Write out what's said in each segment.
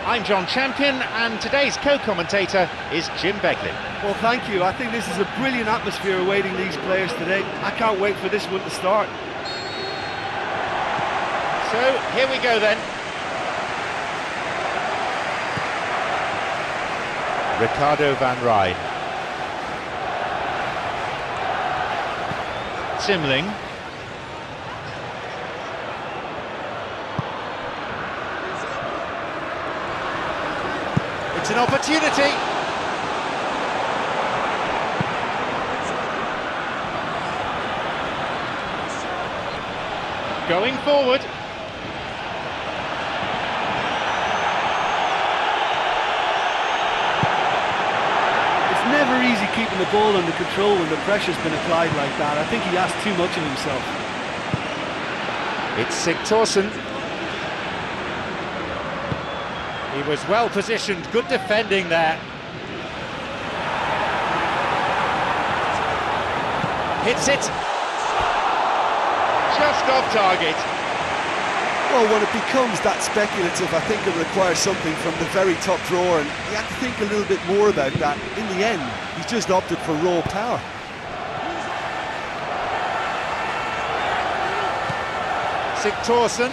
I'm John Champion, and today's co-commentator is Jim Beglin. Well, thank you. I think this is a brilliant atmosphere awaiting these players today. I can't wait for this one to start. So, here we go then. Ricardo van Rijn. Simling. It's an opportunity. Going forward. It's never easy keeping the ball under control when the pressure's been applied like that. I think he asked too much of himself. It's Sigthorsson. He was well positioned, good defending there. Hits it. Just off target. Well, when it becomes that speculative, I think it requires something from the very top drawer, and you have to think a little bit more about that. In the end, he's just opted for raw power. Sigthorsson.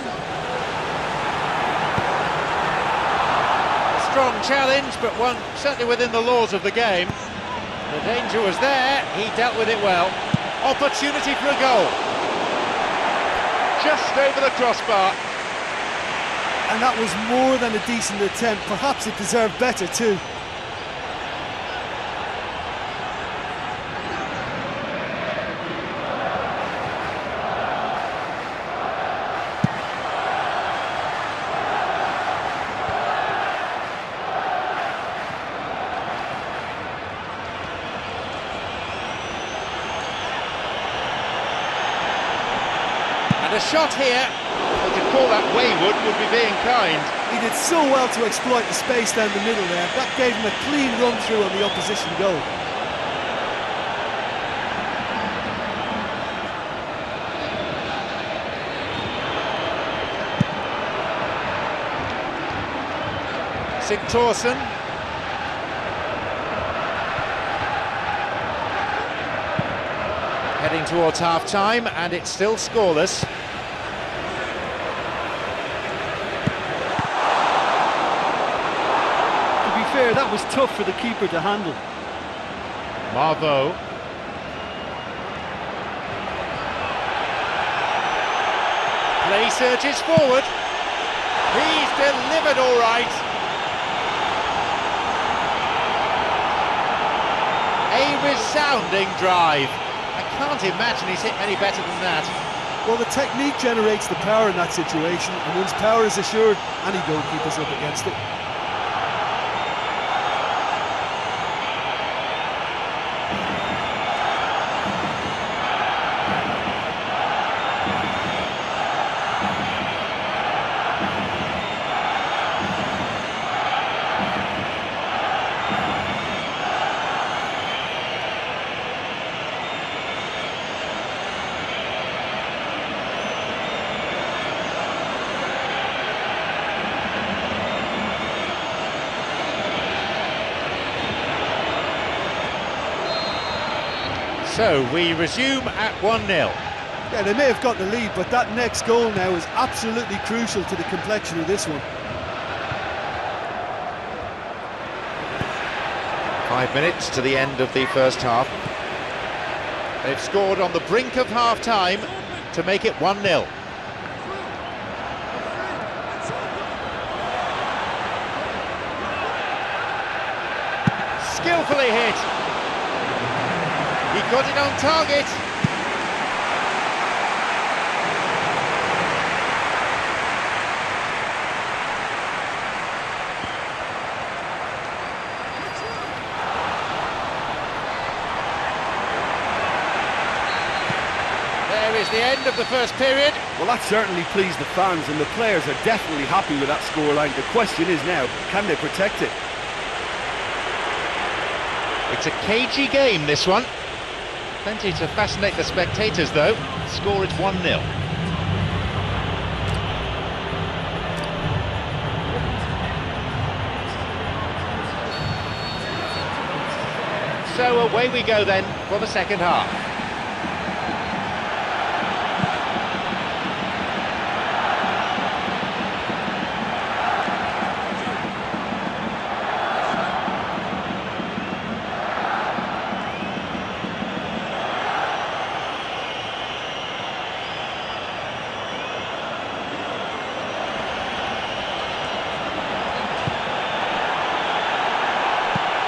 Strong challenge, but one certainly within the laws of the game. The danger was there, he dealt with it well. Opportunity for a goal. Just over the crossbar. And that was more than a decent attempt. Perhaps it deserved better too. And a shot here, to call that wayward would be being kind. He did so well to exploit the space down the middle there. That gave him a clean run through on the opposition goal. Sigthorsson. Heading towards half-time, and it's still scoreless. Fair, that was tough for the keeper to handle. Marveau. Play surges forward. He's delivered all right. A resounding drive. I can't imagine he's hit any better than that. Well, the technique generates the power in that situation, and once power is assured, any goalkeeper's up against it. So we resume at 1-0. Yeah, they may have got the lead, but that next goal now is absolutely crucial to the complexion of this one. 5 minutes to the end of the first half. They've scored on the brink of half-time to make it 1-0. Skillfully hit. He got it on target. There is the end of the first period. Well, that certainly pleased the fans, and the players are definitely happy with that scoreline. The question is now, can they protect it? It's a cagey game, this one. Plenty to fascinate the spectators, though. Score is 1-0. So away we go then for the second half.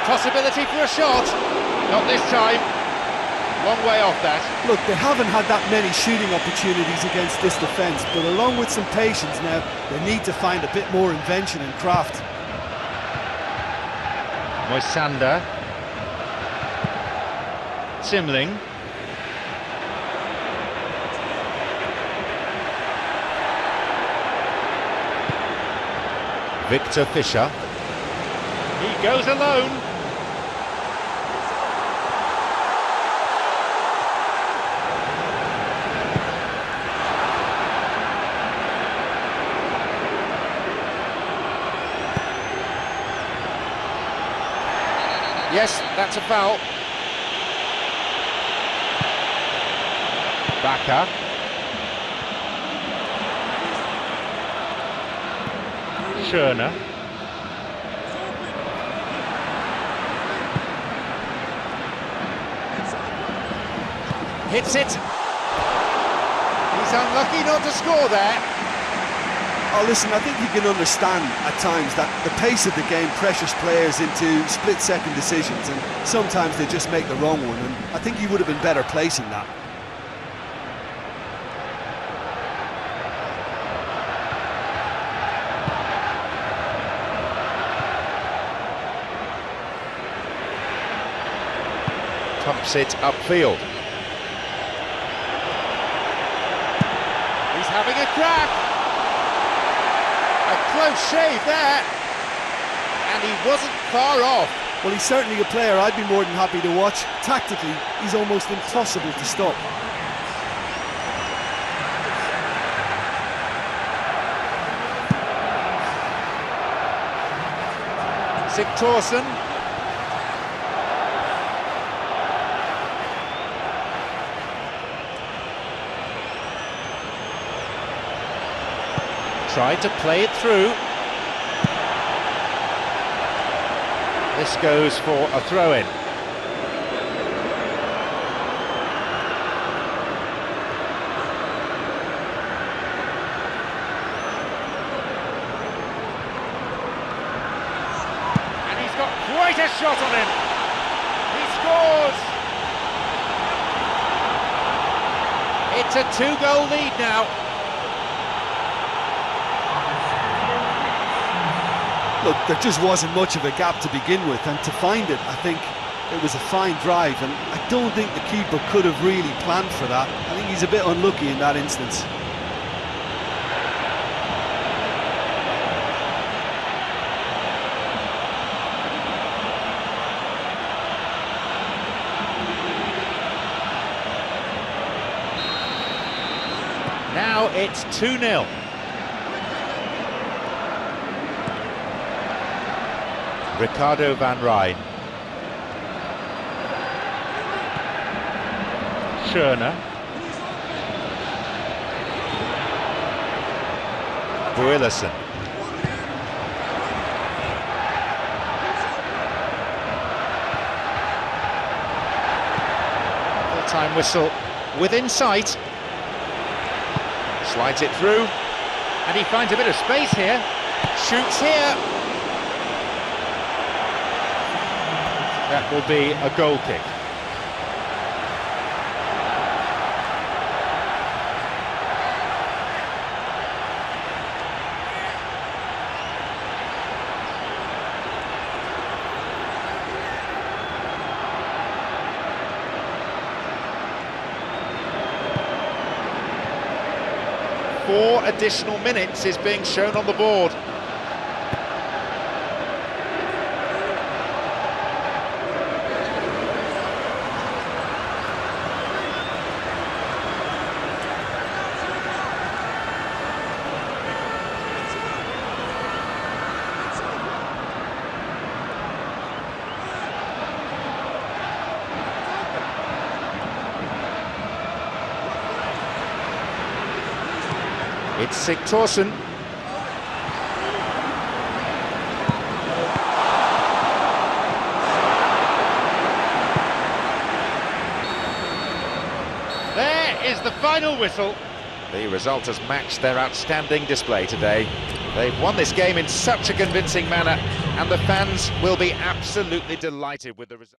Possibility for a shot. Not this time. Long way off that. Look, they haven't had that many shooting opportunities against this defence, but along with some patience now, they need to find a bit more invention and craft. Moisander. Simling. Victor Fischer. He goes alone. Yes, that's a foul. Baka. Schöner. Hits it. He's unlucky not to score there. Oh, listen, I think you can understand at times that the pace of the game pressures players into split-second decisions, and sometimes they just make the wrong one, and I think he would have been better placing that. Pumps it upfield. He's having a crack. A close shave there. And he wasn't far off. Well, he's certainly a player I'd be more than happy to watch. Tactically, he's almost impossible to stop. Sigthorsson. Tried to play it through. This goes for a throw-in. And he's got quite a shot on him. He scores! It's a two-goal lead now. Look, there just wasn't much of a gap to begin with, and to find it, I think it was a fine drive, and I don't think the keeper could have really planned for that. I think he's a bit unlucky in that instance. Now it's 2-0. Ricardo van Rijn. Schöner. Buillerson. Full-time whistle within sight. Slides it through, and he finds a bit of space here. Shoots here. That will be a goal kick. Four additional minutes is being shown on the board. It's Sigthorsson. There is the final whistle. The result has matched their outstanding display today. They've won this game in such a convincing manner, and the fans will be absolutely delighted with the result.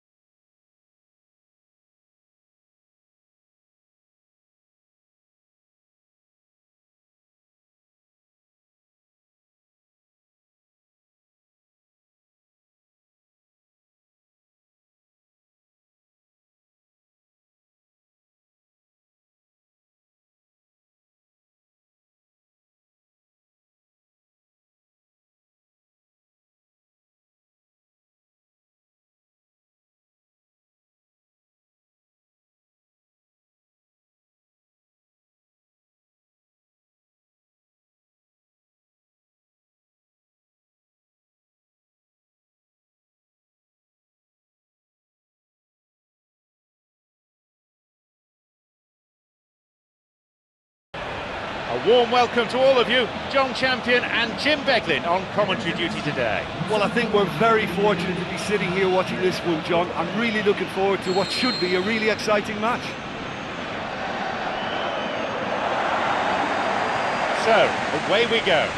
A warm welcome to all of you, John Champion and Jim Beglin on commentary duty today. Well, I think we're very fortunate to be sitting here watching this one, John. I'm really looking forward to what should be a really exciting match. So, away we go.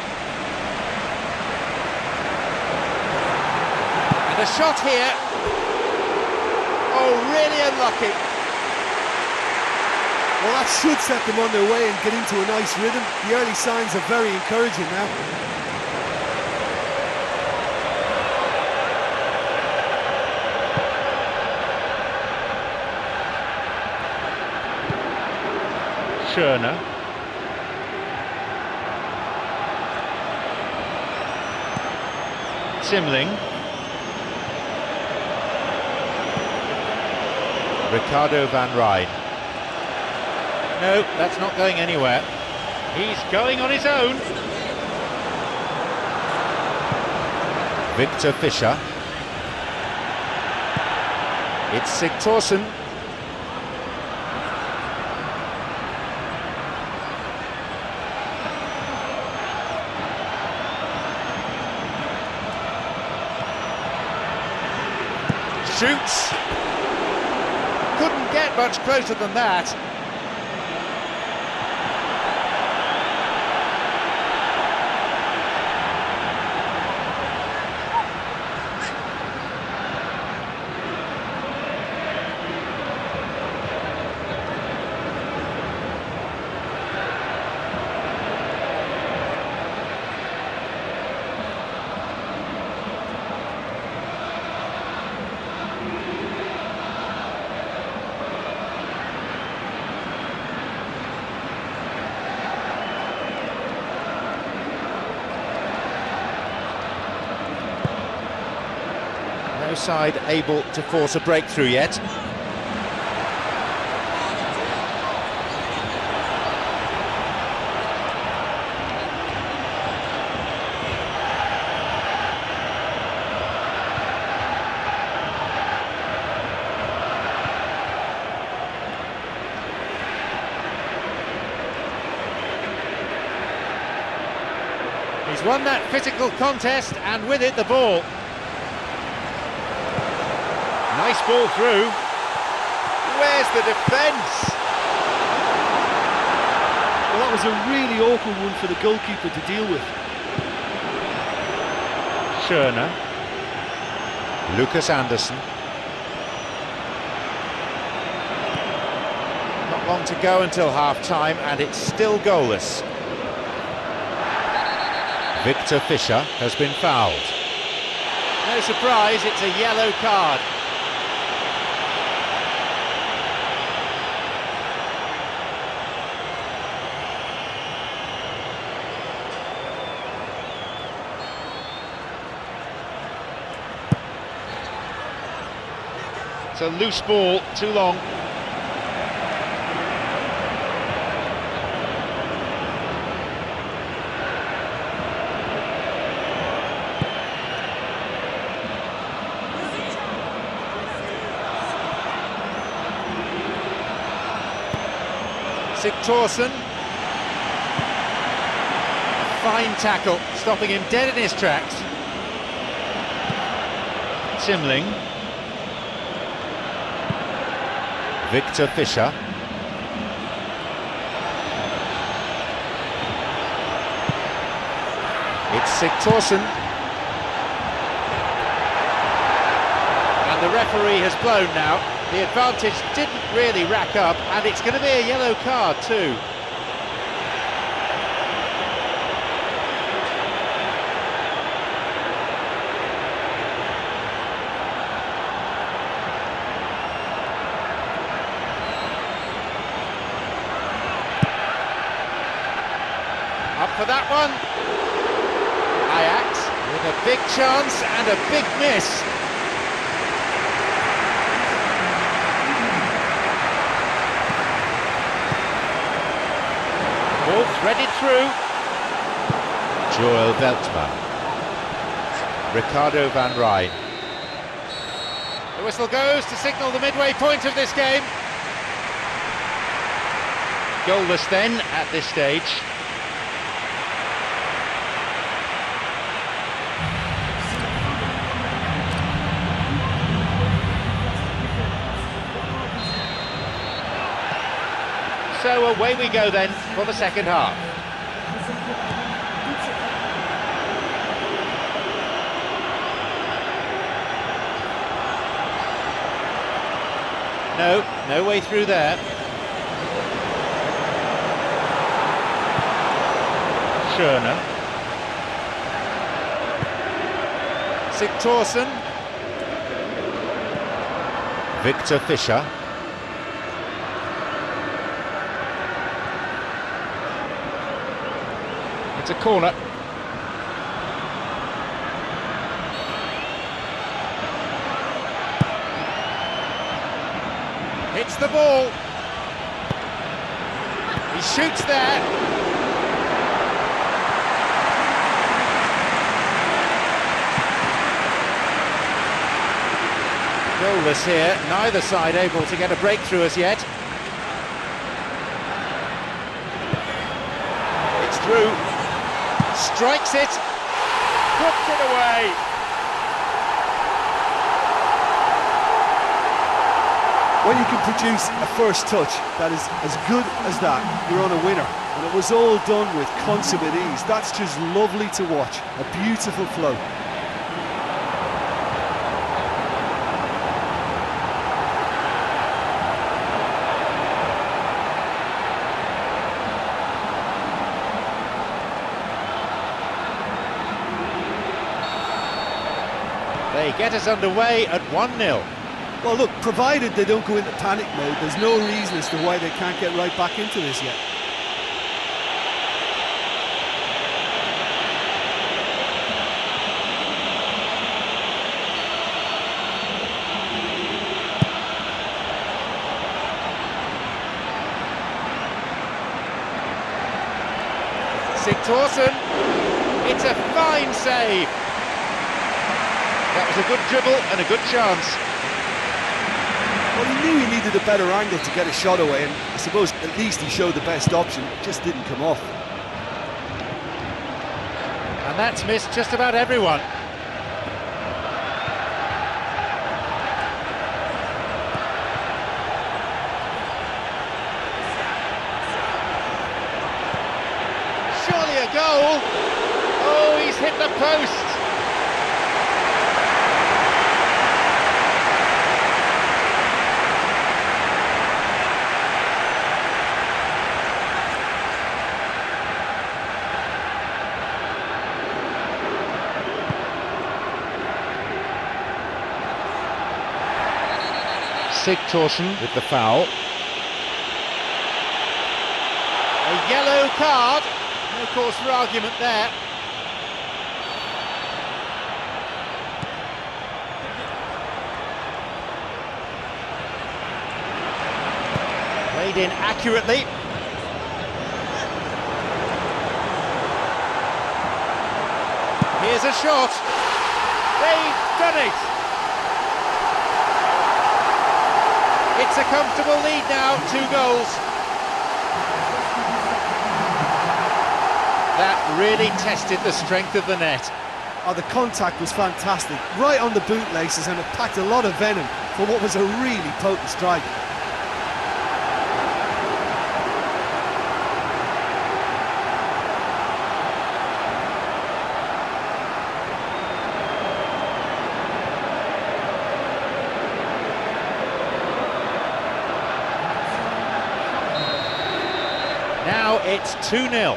And a shot here. Oh, really unlucky. Well, that should set them on their way and get into a nice rhythm. The early signs are very encouraging now. Schöner. Simling. Ricardo van Rijn. No, that's not going anywhere. He's going on his own. Victor Fischer. It's Sigthorsson. Shoots. Couldn't get much closer than that. No side able to force a breakthrough yet. He's won that physical contest, and with it the ball. Nice ball through. Where's the defence? Well, that was a really awkward one for the goalkeeper to deal with. Schöner. Lucas Anderson. Not long to go until half-time, and it's still goalless. Victor Fischer has been fouled. No surprise, it's a yellow card. It's a loose ball, too long. Sigthorsson. Fine tackle, stopping him dead in his tracks. Timling. Victor Fischer. It's Sigthorsson. And the referee has blown now. The advantage didn't really rack up, and it's going to be a yellow card too. Up for that one. Ajax with a big chance and a big miss. Ball threaded through. Joel Veltman. Ricardo van Rijn. The whistle goes to signal the midway point of this game. Goalless then at this stage. So away we go then for the second half. No way through there. Schöne. Sigthorsson. Victor Fischer. It's a corner. Hits the ball. He shoots there. Goalless here, neither side able to get a breakthrough as yet. It's through. Strikes it, puts it away. When you can produce a first touch that is as good as that, you're on a winner. And it was all done with consummate ease. That's just lovely to watch. A beautiful flow. They get us underway at 1-0. Well, look, provided they don't go into panic mode, there's no reason as to why they can't get right back into this yet. Sigthorsson, it's a fine save. That was a good dribble and a good chance. Well, he knew he needed a better angle to get a shot away, and I suppose at least he showed the best option. It just didn't come off. And that's missed just about everyone. Surely a goal. Oh, he's hit the post. Sigthorsson with the foul. A yellow card. No cause for argument there. Played in accurately. Here's a shot. They've done it. It's a comfortable lead now, 2 goals. That really tested the strength of the net. Oh, the contact was fantastic, right on the bootlaces, and it packed a lot of venom for what was a really potent strike. Now it's 2-0.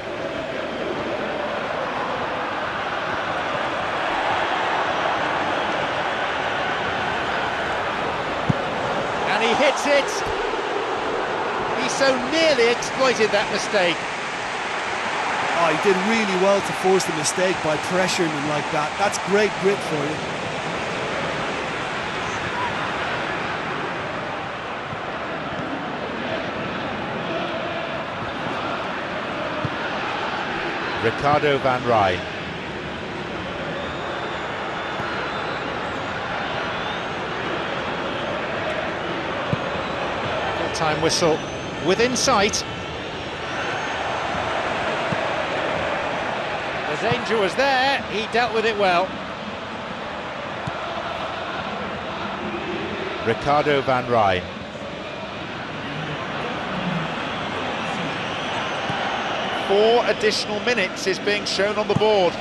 And he hits it. He so nearly exploited that mistake. Oh, he did really well to force the mistake by pressuring him like that. That's great grit for you. Ricardo van Rijn. Full-time whistle within sight. The danger was there, he dealt with it well. Ricardo van Rijn. Four additional minutes is being shown on the board.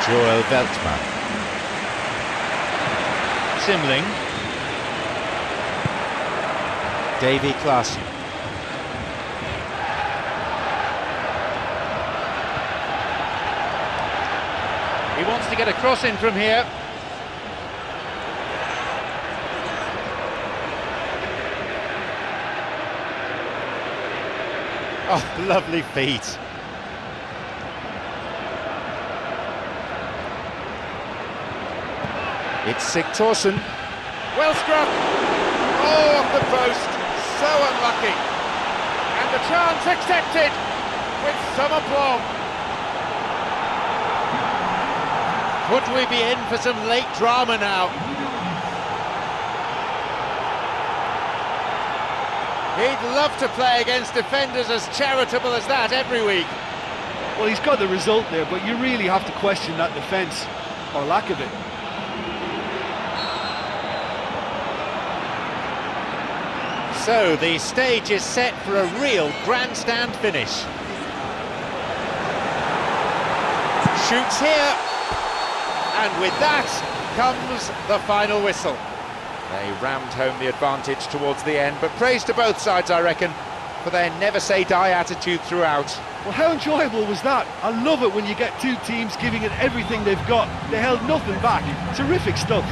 Joel Veltman. Simling. Davy Klaassen. He wants to get a cross in from here. Oh, lovely feet. It's Sigthorsson. Well struck. Oh, off the post. So unlucky. And the chance accepted with some aplomb. Could we be in for some late drama now? He'd love to play against defenders as charitable as that every week. Well, he's got the result there, but you really have to question that defence, or lack of it. So the stage is set for a real grandstand finish. Shoots here, and with that comes the final whistle. They rammed home the advantage towards the end, but praise to both sides, I reckon, for their never-say-die attitude throughout. Well, how enjoyable was that? I love it when you get two teams giving it everything they've got. They held nothing back. Terrific stuff.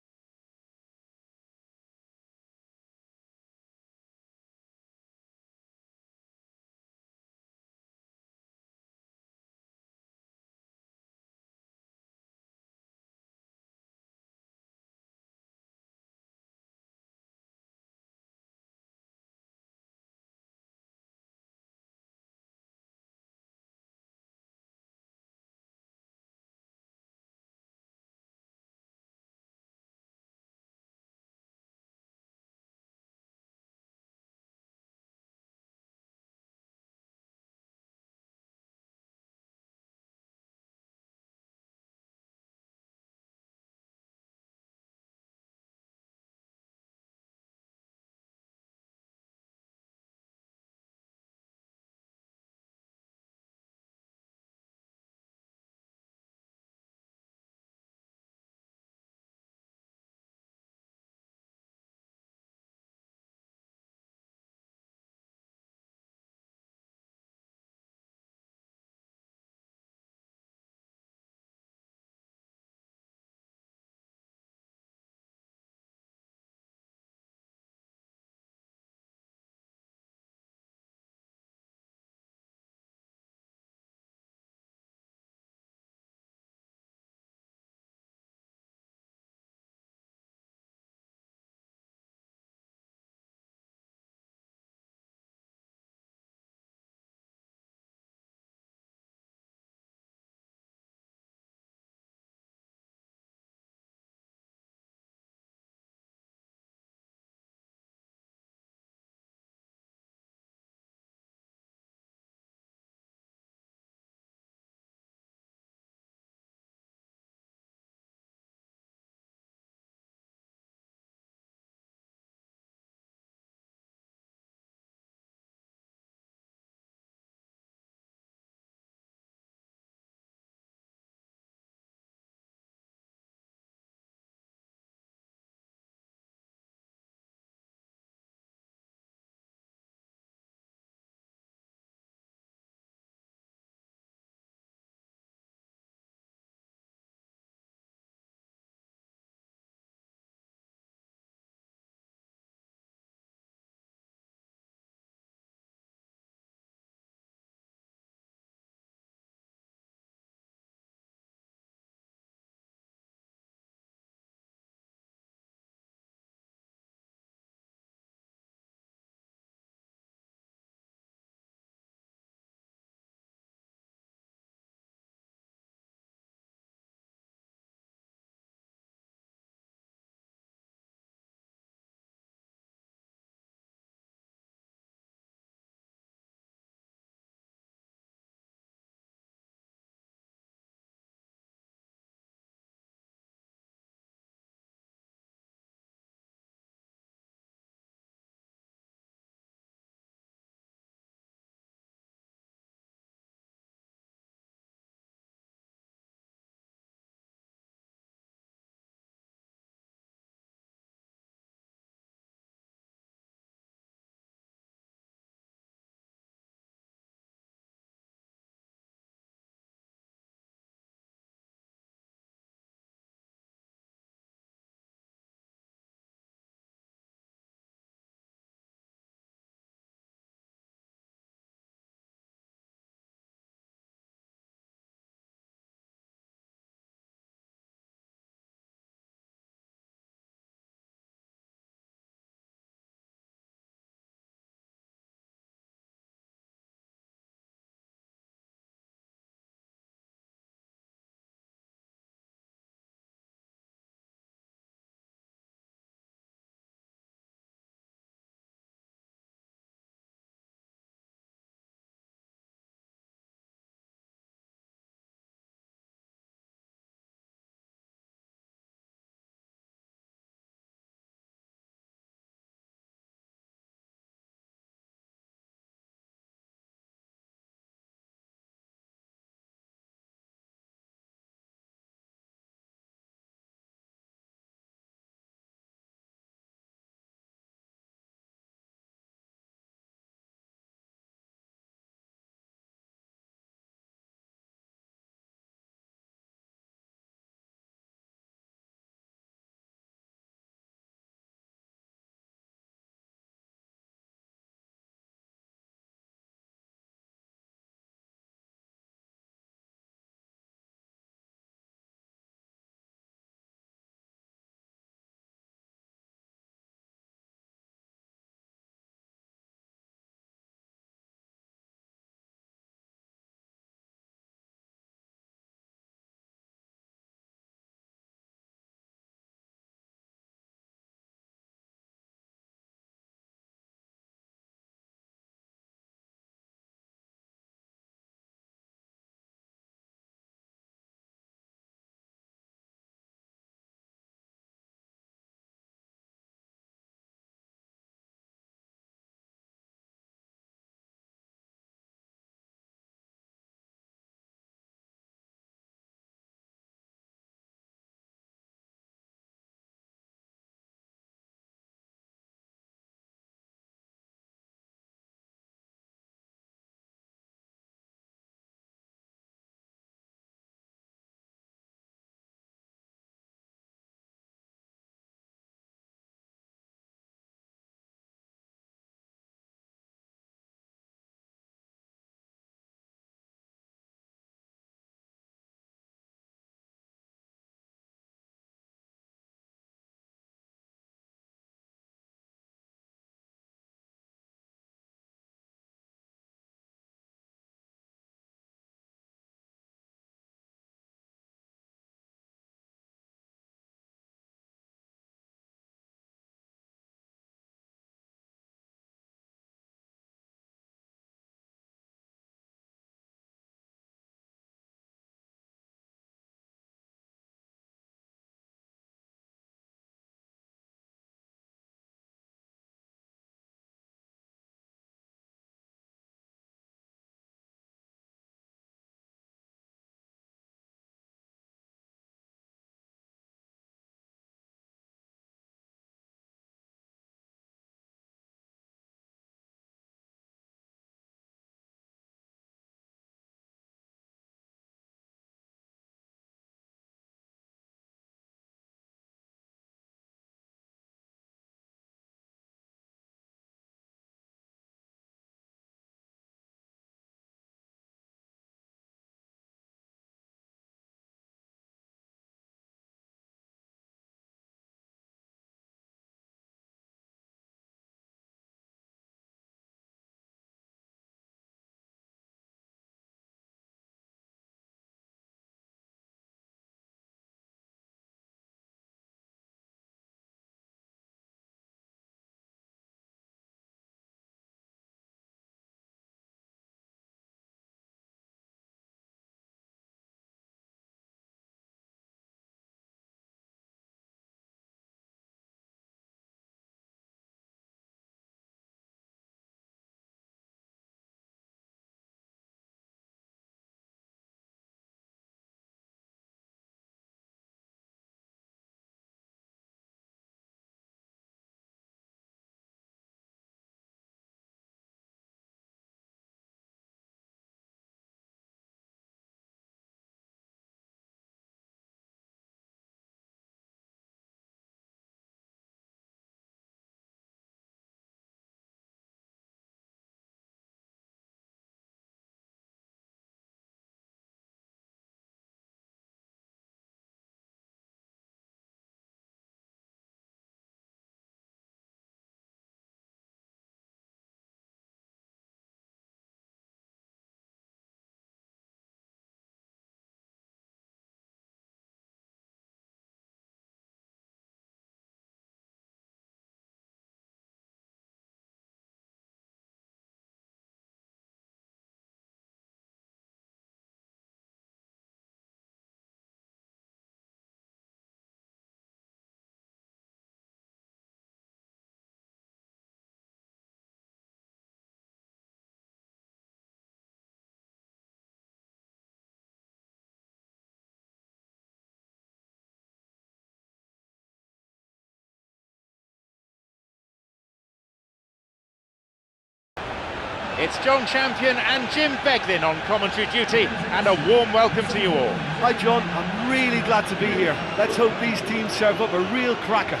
It's John Champion and Jim Beglin on commentary duty, and a warm welcome to you all. Hi John, I'm really glad to be here. Let's hope these teams serve up a real cracker.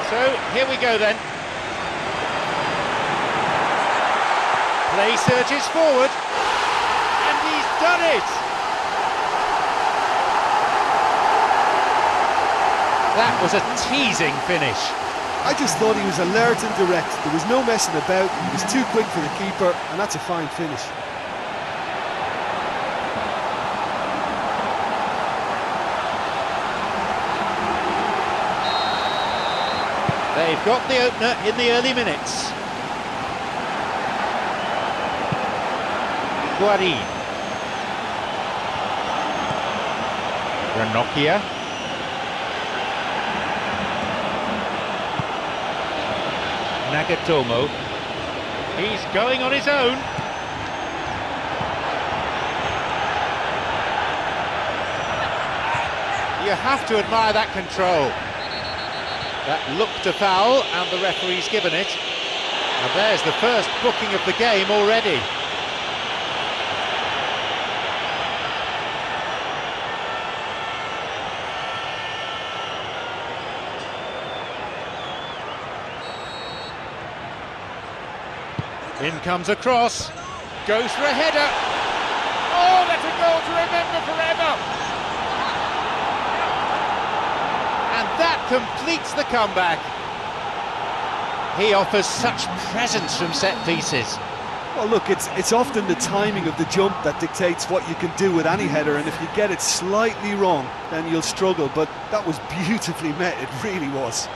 So, here we go then. Play surges forward, and he's done it! That was a teasing finish. I just thought he was alert and direct. There was no messing about, he was too quick for the keeper, and that's a fine finish. They've got the opener in the early minutes. Guarin. Ranocchia. Nagatomo. He's going on his own. You have to admire that control. That looked a foul, and the referee's given it. And there's the first booking of the game already. In comes a cross, goes for a header. Oh, that's a goal to remember forever! And that completes the comeback. He offers such presence from set pieces. Well, look, it's often the timing of the jump that dictates what you can do with any header, and if you get it slightly wrong, then you'll struggle, but that was beautifully met, it really was.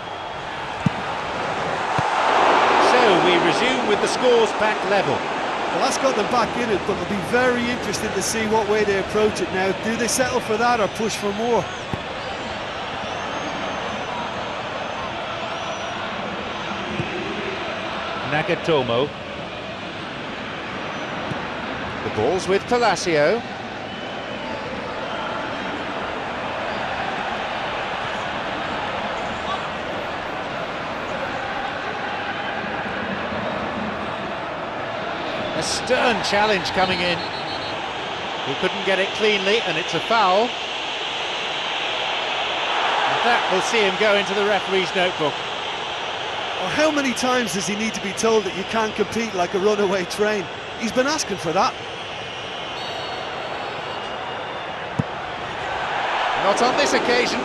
So we resume with the scores back level. Well, that's got them back in it, but it'll be very interesting to see what way they approach it now. Do they settle for that or push for more? Nagatomo. The ball's with Palacio. A stern challenge coming in. He couldn't get it cleanly, and it's a foul. And that will see him go into the referee's notebook. Well, how many times does he need to be told that you can't compete like a runaway train? He's been asking for that. Not on this occasion.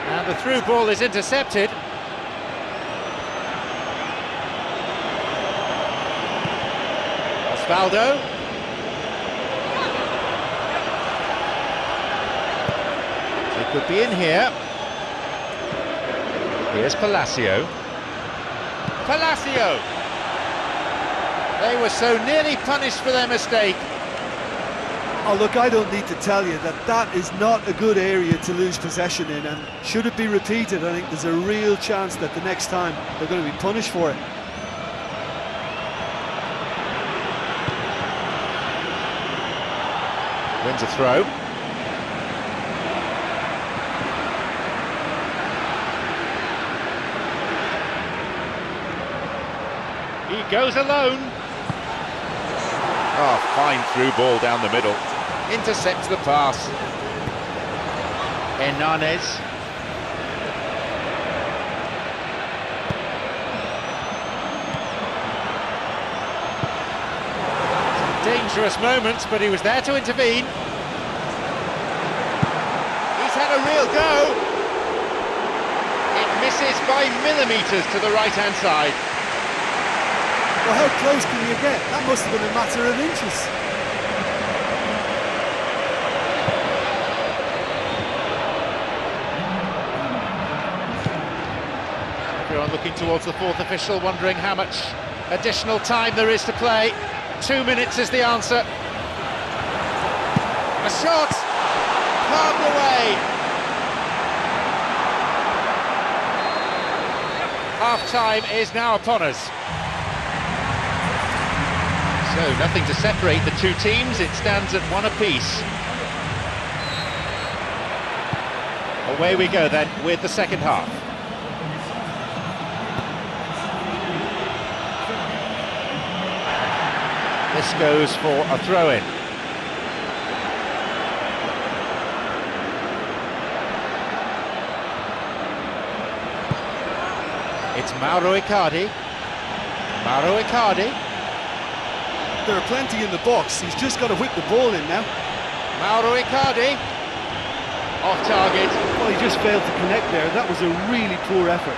And the through ball is intercepted. Osvaldo. It could be in here. Here's Palacio. Palacio! They were so nearly punished for their mistake. Oh, look, I don't need to tell you that that is not a good area to lose possession in, and should it be repeated, I think there's a real chance that the next time they're going to be punished for it. Wins a throw. He goes alone. Oh, fine through ball down the middle. Intercepts the pass. Hernanes. Some dangerous moments, but he was there to intervene. He's had a real go. It misses by millimetres to the right-hand side. Well, how close can you get? That must have been a matter of inches. Everyone looking towards the fourth official, wondering how much additional time there is to play. 2 minutes is the answer. A shot! Palmed away! Half-time is now upon us. So nothing to separate the two teams, it stands at one apiece. Away we go then with the second half. This goes for a throw-in. It's Mauro Icardi. Mauro Icardi. There are plenty in the box, he's just got to whip the ball in now. Mauro Icardi. Off target. Well, he just failed to connect there. That was a really poor effort.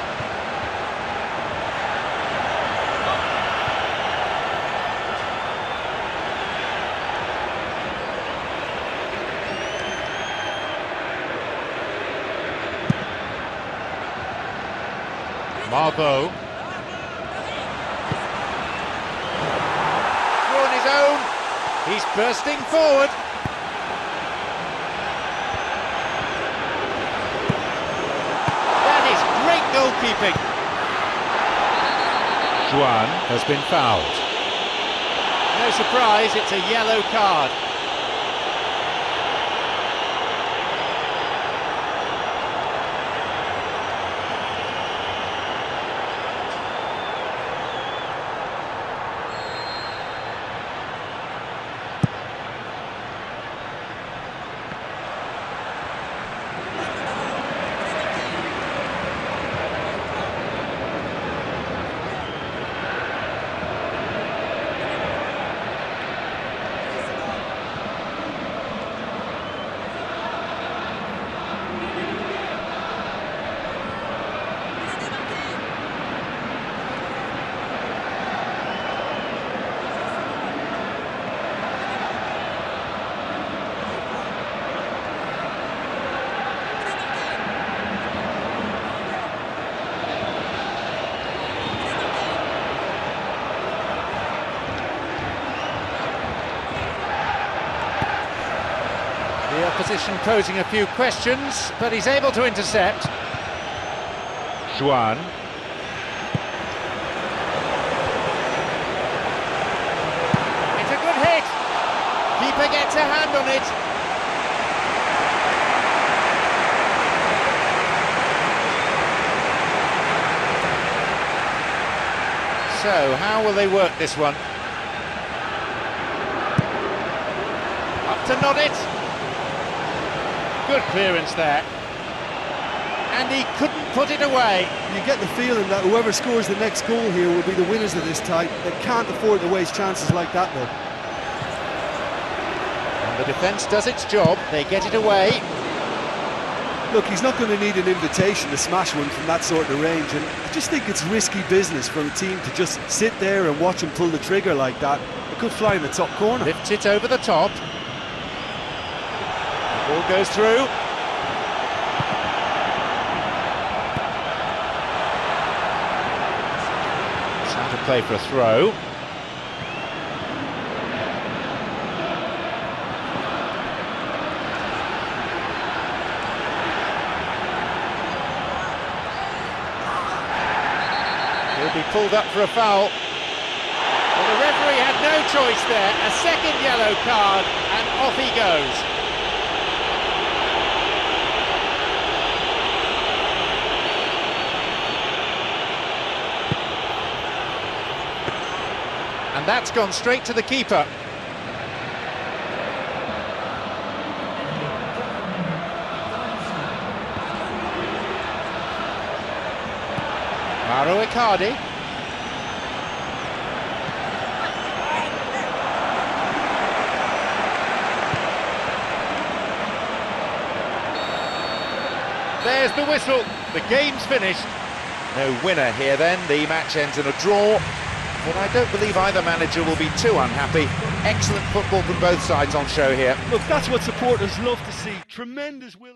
Marbo. Through on his own. He's bursting forward. That is great goalkeeping. Juan has been fouled. No surprise, it's a yellow card. The opposition posing a few questions, but he's able to intercept. Juan. It's a good hit. Keeper gets a hand on it. So, how will they work this one? Up to nod it. Good clearance there. And he couldn't put it away. You get the feeling that whoever scores the next goal here will be the winners of this tie. They can't afford to waste chances like that, though. And the defence does its job. They get it away. Look, he's not going to need an invitation to smash one from that sort of range, and I just think it's risky business for a team to just sit there and watch him pull the trigger like that. It could fly in the top corner. Lifts it over the top. Ball goes through. Time to play for a throw. He'll be pulled up for a foul. Well, the referee had no choice there. A second yellow card, and off he goes. And that's gone straight to the keeper. Mauro Icardi. There's the whistle. The game's finished. No winner here then. The match ends in a draw. But I don't believe either manager will be too unhappy. Excellent football from both sides on show here. Look, that's what supporters love to see. Tremendous will.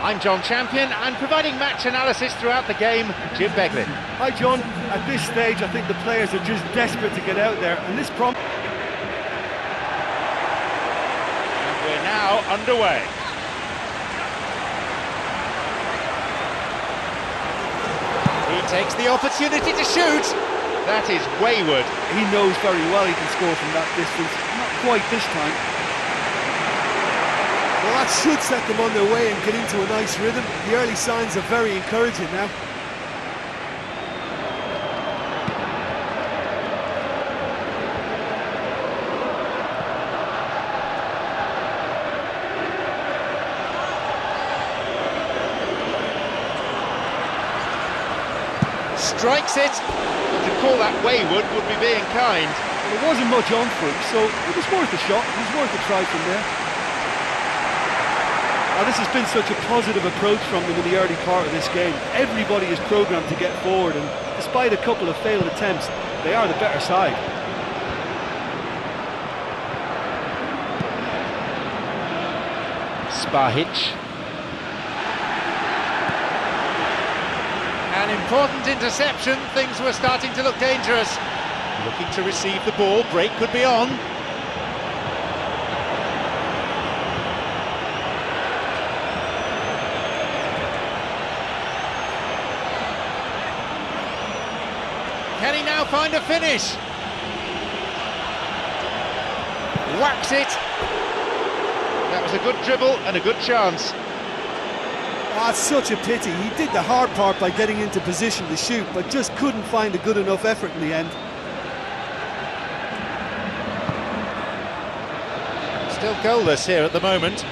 I'm John Champion, and providing match analysis throughout the game, Jim Beglin. Hi John, at this stage I think the players are just desperate to get out there, and this And we're now underway. He takes the opportunity to shoot. That is wayward. He knows very well he can score from that distance, not quite this time. Well, that should set them on their way and get into a nice rhythm. The early signs are very encouraging now. Strikes it. To call that wayward would be being kind. Well, there wasn't much on for him, so it was worth a shot. It was worth a try from there. Now, this has been such a positive approach from them in the early part of this game. Everybody is programmed to get forward, and despite a couple of failed attempts, they are the better side. Spahic. An important interception. Things were starting to look dangerous. Looking to receive the ball. Break could be on. Can he now find a finish? Whacks it. That was a good dribble and a good chance. Ah, it's such a pity. He did the hard part by getting into position to shoot, but just couldn't find a good enough effort in the end. Still goalless here at the moment.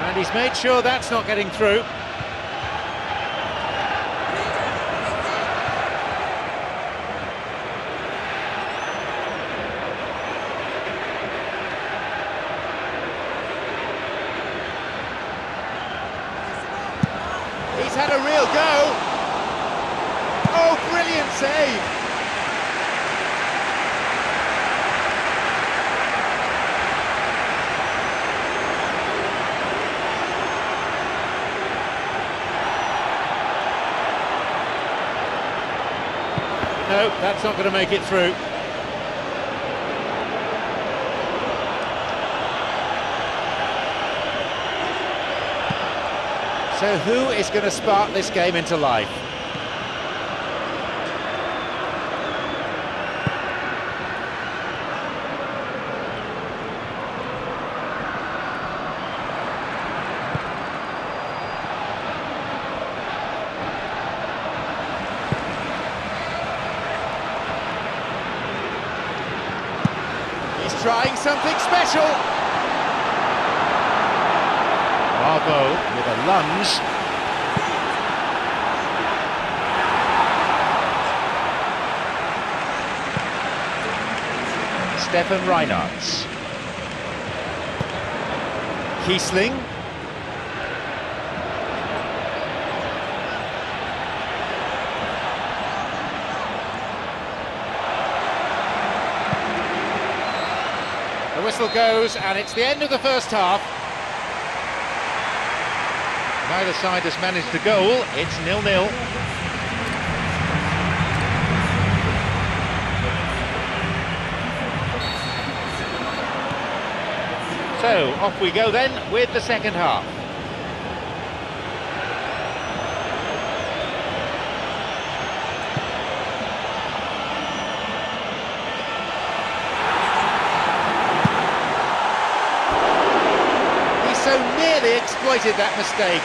And he's made sure that's not getting through. He's had a real go. Oh, brilliant save. No, that's not going to make it through. So who is going to spark this game into life? He's trying something special. Bravo with a lunge. Stefan Reinhardt. Kiesling. The whistle goes, and it's the end of the first half. Neither side has managed a goal. It's 0-0. So, off we go then with the second half. He so nearly exploited that mistake.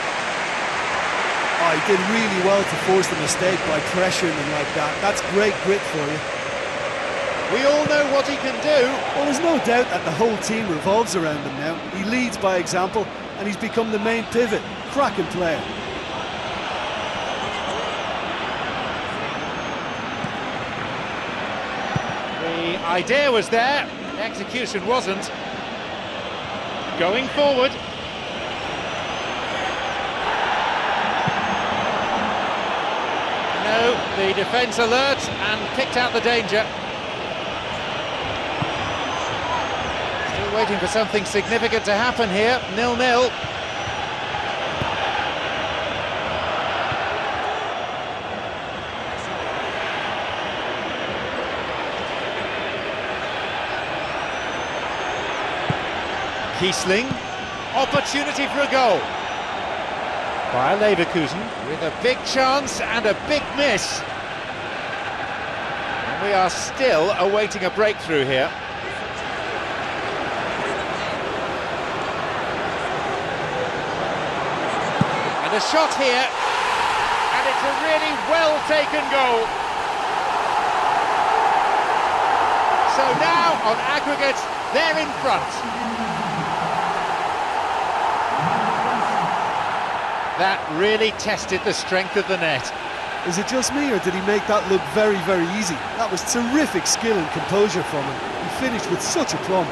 Oh, he did really well to force the mistake by pressuring them like that. That's great grit for you. We all know what he can do. Well, there's no doubt that the whole team revolves around him now. He leads by example, and he's become the main pivot. Cracking player. The idea was there, the execution wasn't. Going forward. No, the defence alert and kicked out the danger. Still Still waiting for something significant to happen here. 0-0. Kiesling, opportunity for a goal. Bayer Leverkusen with a big chance and a big miss. And we are still awaiting a breakthrough here. And a shot here, and it's a really well-taken goal. So now, on aggregate, they're in front. That really tested the strength of the net. Is it just me, or did he make that look very, very easy? That was terrific skill and composure from him. He finished with such aplomb.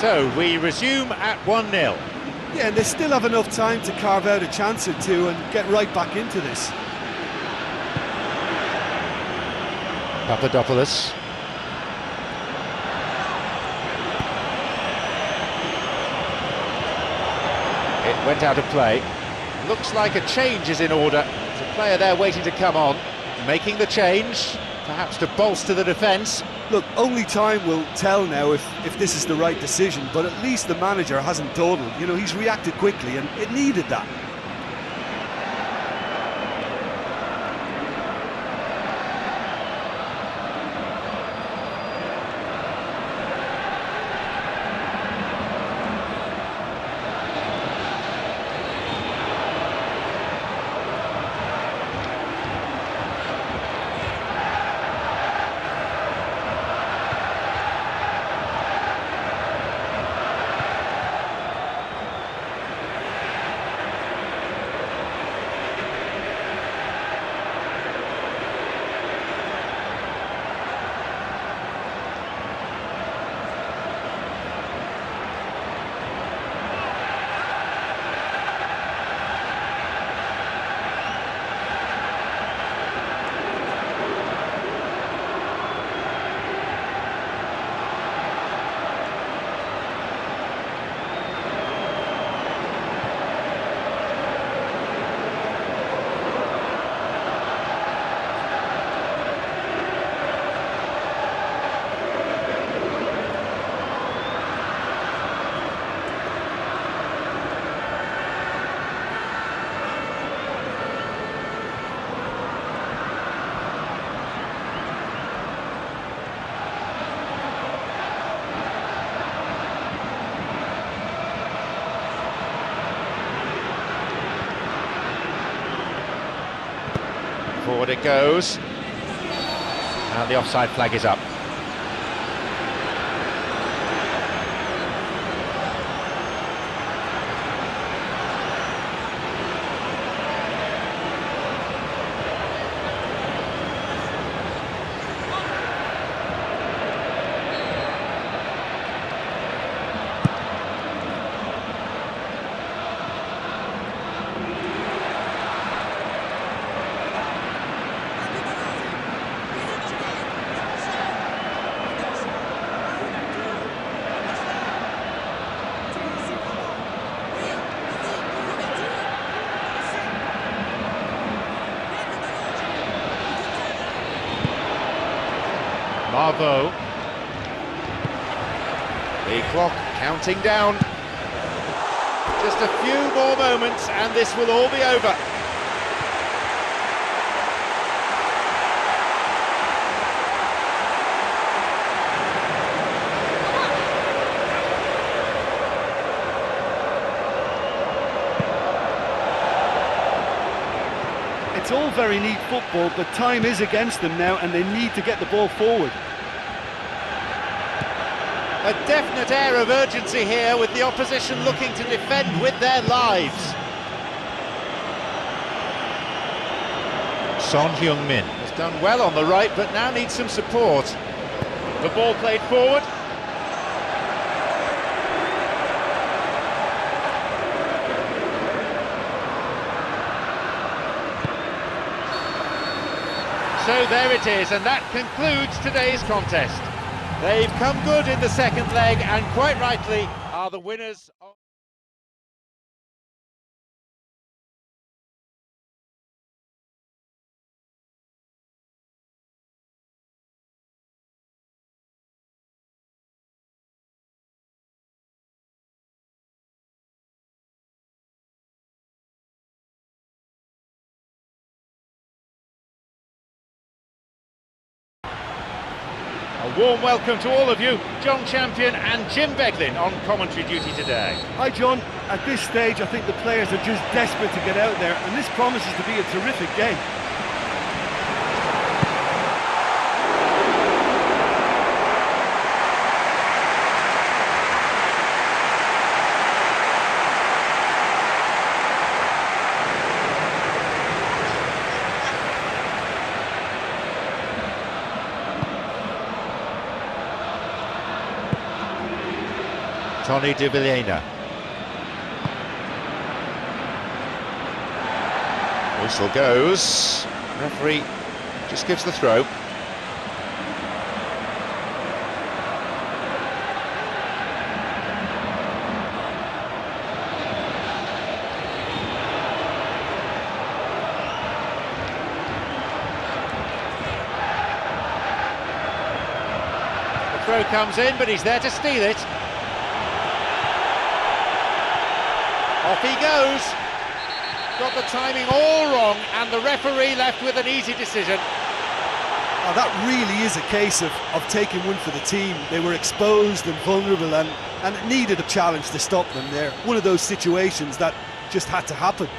So we resume at 1-0. Yeah, and they still have enough time to carve out a chance or two and get right back into this. Papadopoulos. It went out of play. Looks like a change is in order. There's a player there waiting to come on, making the change, perhaps to bolster the defence. Look, only time will tell now if this is the right decision, but at least the manager hasn't dawdled. You know, he's reacted quickly, and it needed that. Forward it goes, and the offside flag is up. Marvo. The clock counting down. Just a few more moments and this will all be over. all very neat football, but time is against them now and they need to get the ball forward. A definite air of urgency here, with the opposition looking to defend with their lives. Son Heung-min has done well on the right, but now needs some support. The ball played forward. So there it is, and that concludes today's contest. They've come good in the second leg, and quite rightly are the winners of... A warm welcome to all of you, John Champion and Jim Beglin on commentary duty today. Hi John, at this stage I think the players are just desperate to get out there, and this promises to be a terrific game. Tony de Vilhena. Whistle goes. Referee just gives the throw. The throw comes in, but he's there to steal it. Off he goes. Got the timing all wrong, and the referee left with an easy decision. Oh, that really is a case of taking one for the team. They were exposed and vulnerable, and it needed a challenge to stop them there. One of those situations that just had to happen.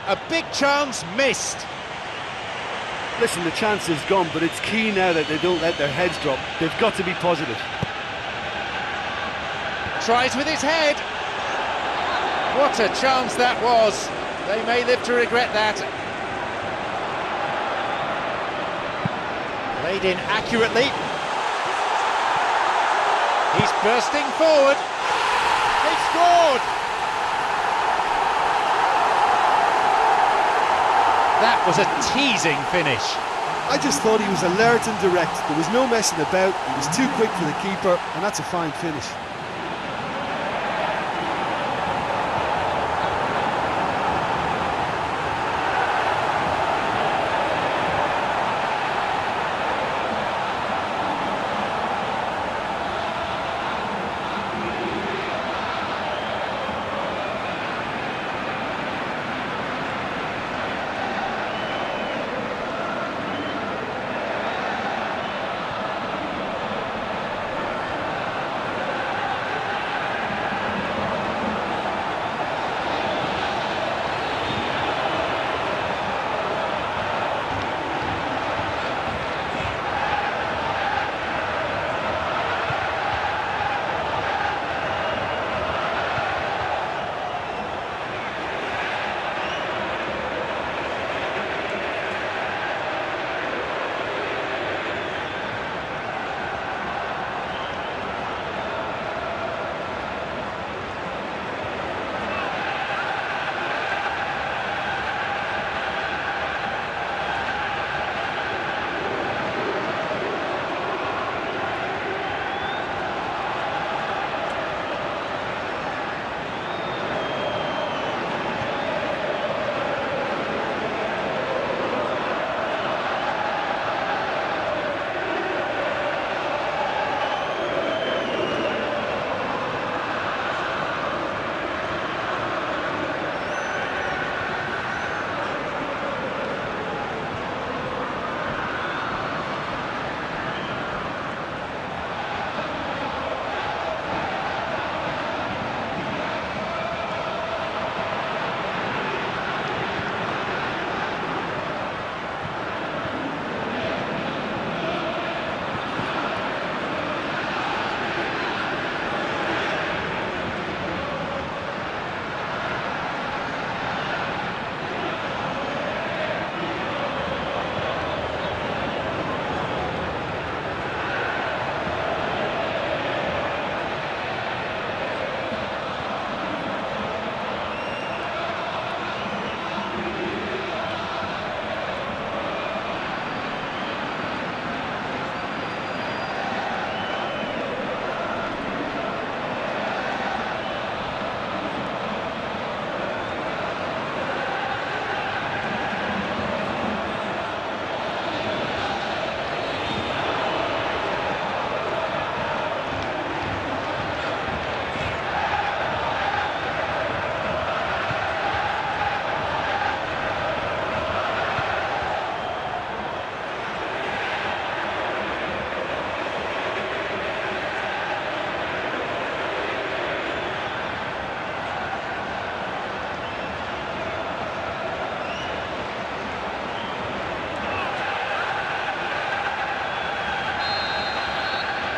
A big chance missed. Listen, the chance is gone, but it's key now that they don't let their heads drop. They've got to be positive. Tries with his head. What a chance that was. They may live to regret that. Played in accurately. He's bursting forward. They've scored. That was a teasing finish. I just thought he was alert and direct. There was no messing about. He was too quick for the keeper, and that's a fine finish.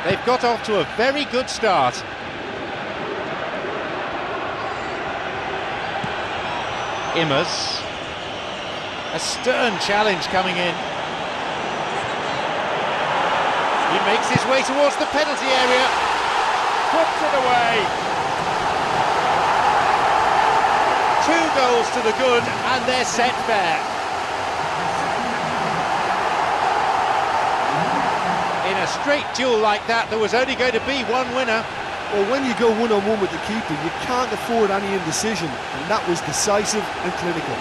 They've got off to a very good start. Immers. A stern challenge coming in. He makes his way towards the penalty area. Puts it away. 2 goals to the good, and they're set fair. In a straight duel like that, there was only going to be one winner. Well, when you go one-on-one with the keeper, you can't afford any indecision, and that was decisive and clinical.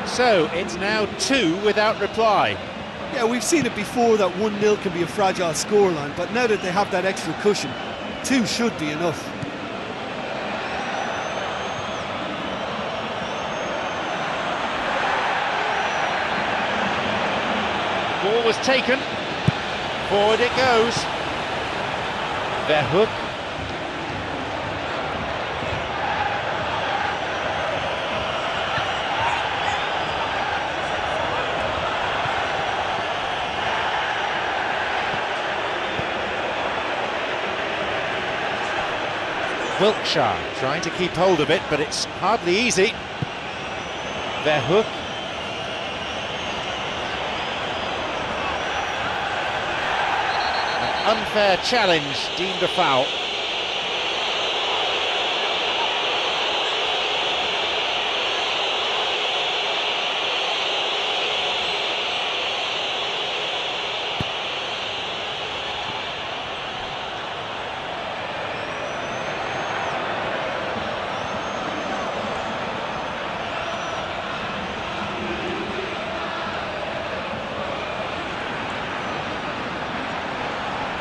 So it's now 2 without reply. Yeah, we've seen it before that 1-0 can be a fragile scoreline, but now that they have that extra cushion, 2 should be enough. Ball was taken. Forward it goes. Verhoek. Wiltshire trying to keep hold of it, but it's hardly easy. Verhoek. An unfair challenge deemed a foul.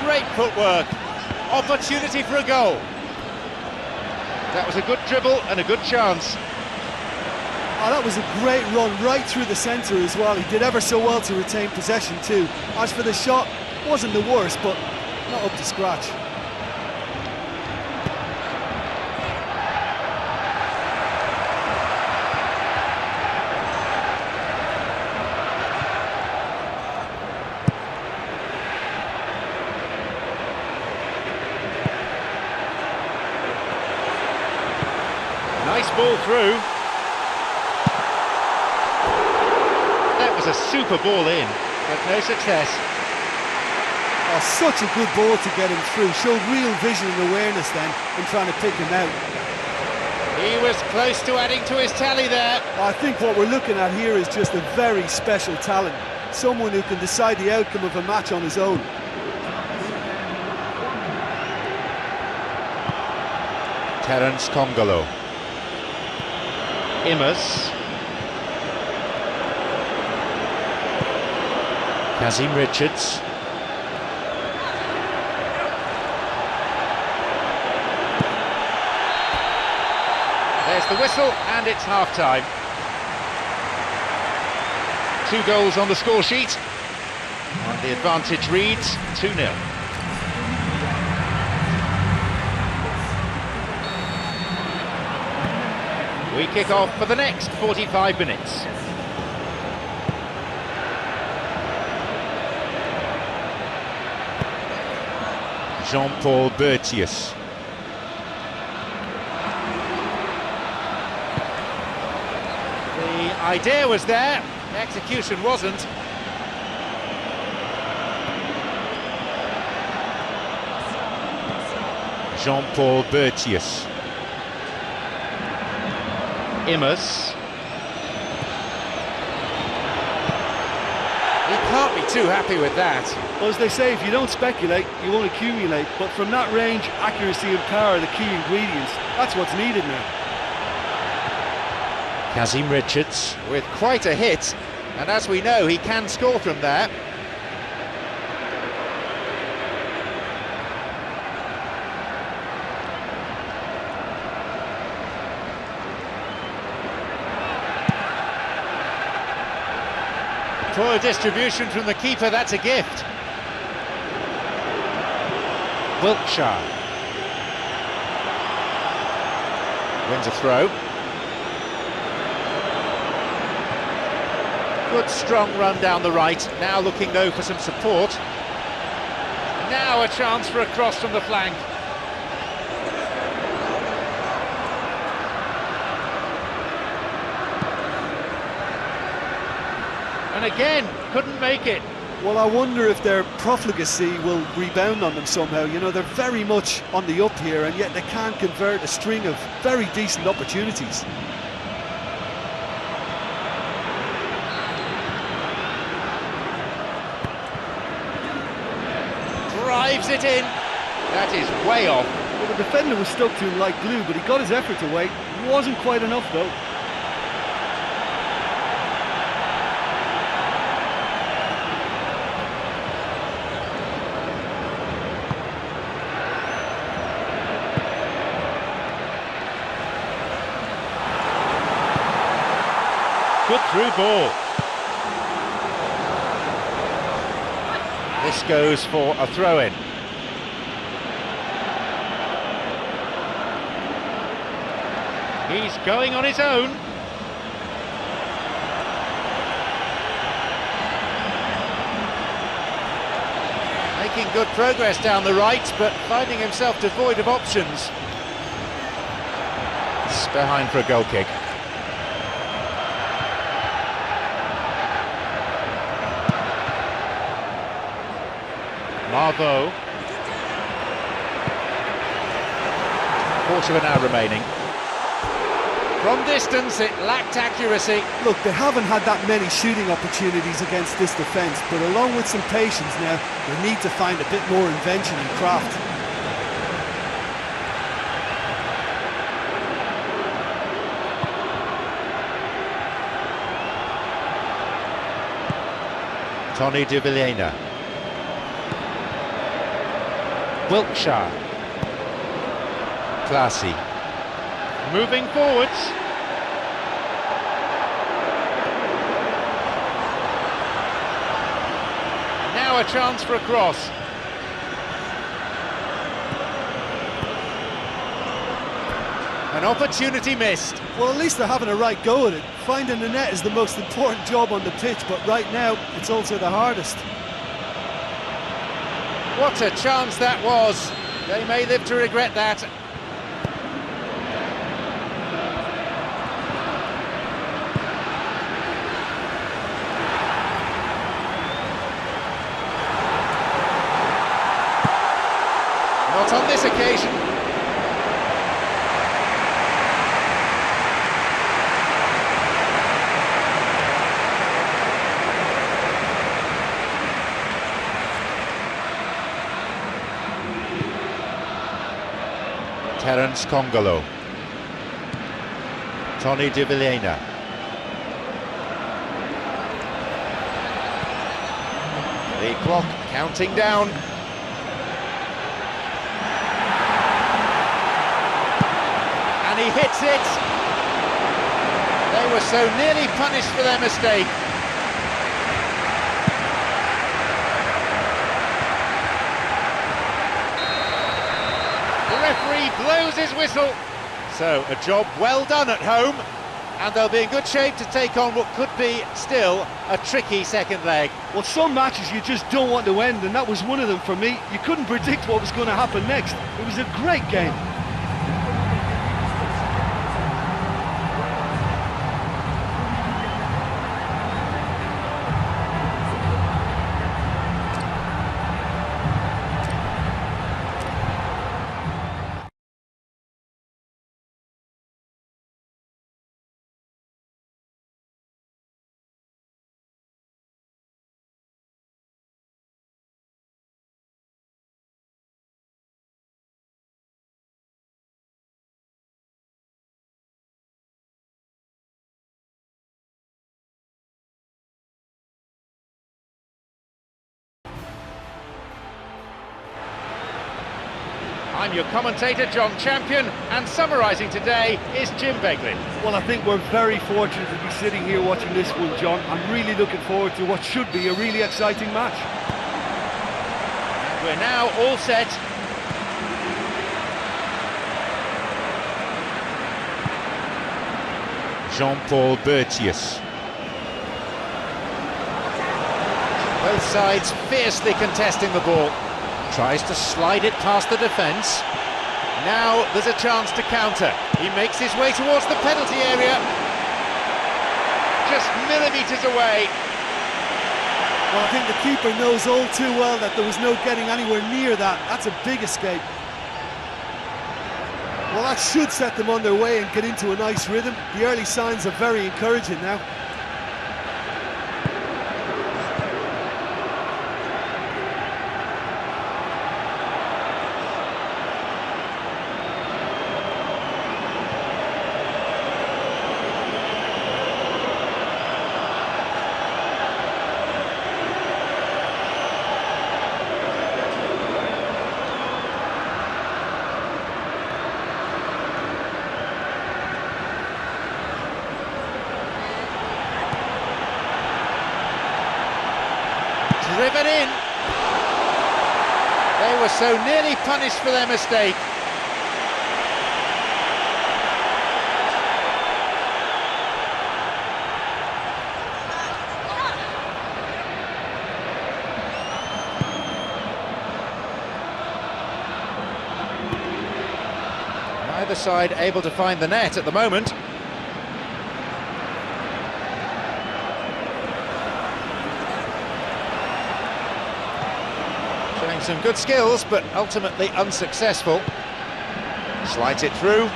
Great footwork, opportunity for a goal. That was a good dribble and a good chance. Oh, that was a great run right through the centre as well. He did ever so well to retain possession too. As for the shot, wasn't the worst, but not up to scratch. Nice ball through. That was a super ball in, but no success. Oh, such a good ball to get him through. Showed real vision and awareness then in trying to pick him out. He was close to adding to his tally there. I think what we're looking at here is just a very special talent. Someone who can decide the outcome of a match on his own. Terence Congolo. Immers. Kazim Richards. There's the whistle, and it's half-time. 2 goals on the score sheet, and the advantage reads 2-0. We kick off for the next 45 minutes. Jean-Paul Bertius. idea was there, the execution wasn't. Jean-Paul Bertius. Immers. He can't be too happy with that. Well, as they say, if you don't speculate, you won't accumulate. But from that range, accuracy and power are the key ingredients. That's what's needed now. Kazim Richards with quite a hit, and as we know, he can score from there. Poor distribution from the keeper, that's a gift. Wiltshire wins a throw. Good strong run down the right, now looking though for some support. Now a chance for a cross from the flank. And again, couldn't make it. Well, I wonder if their profligacy will rebound on them somehow. You know, they're very much on the up here, and yet they can't convert a string of very decent opportunities. Drives it in. That is way off. Well, the defender was stuck to him like glue, but he got his effort away. Wasn't quite enough, though. Good through ball. This goes for a throw-in. He's going on his own. Making good progress down the right, but finding himself devoid of options. It's behind for a goal kick. Marveau. Quarter of an hour remaining. From distance, it lacked accuracy. Look, they haven't had that many shooting opportunities against this defence, but along with some patience now, they need to find a bit more invention and craft. Tony de Vilhena. Wiltshire. Classy. Moving forwards. Now a chance for a cross. An opportunity missed. Well, at least they're having a right go at it. Finding the net is the most important job on the pitch, but right now, it's also the hardest. What a chance that was. They may live to regret that. Not on this occasion. Terence Congolo. Tony de Vilhena. The clock counting down. And he hits it. They were so nearly punished for their mistake. The referee blows his whistle. So, a job well done at home, and they'll be in good shape to take on what could be still a tricky second leg. Well, some matches you just don't want to end, and that was one of them for me. You couldn't predict what was going to happen next. It was a great game. I'm your commentator, John Champion, and summarising today is Jim Begley. Well, I think we're very fortunate to be sitting here watching this one, John. I'm really looking forward to what should be a really exciting match. And we're now all set. Jean-Paul Bertius. Both sides fiercely contesting the ball. Tries to slide it past the defence. Now there's a chance to counter. He makes his way towards the penalty area. Just millimetres away. Well, I think the keeper knows all too well that there was no getting anywhere near that. That's a big escape. Well, that should set them on their way and get into a nice rhythm. The early signs are very encouraging now. Driven in. They were so nearly punished for their mistake. Neither side able to find the net at the moment. Showing some good skills, but ultimately unsuccessful. Slides it through.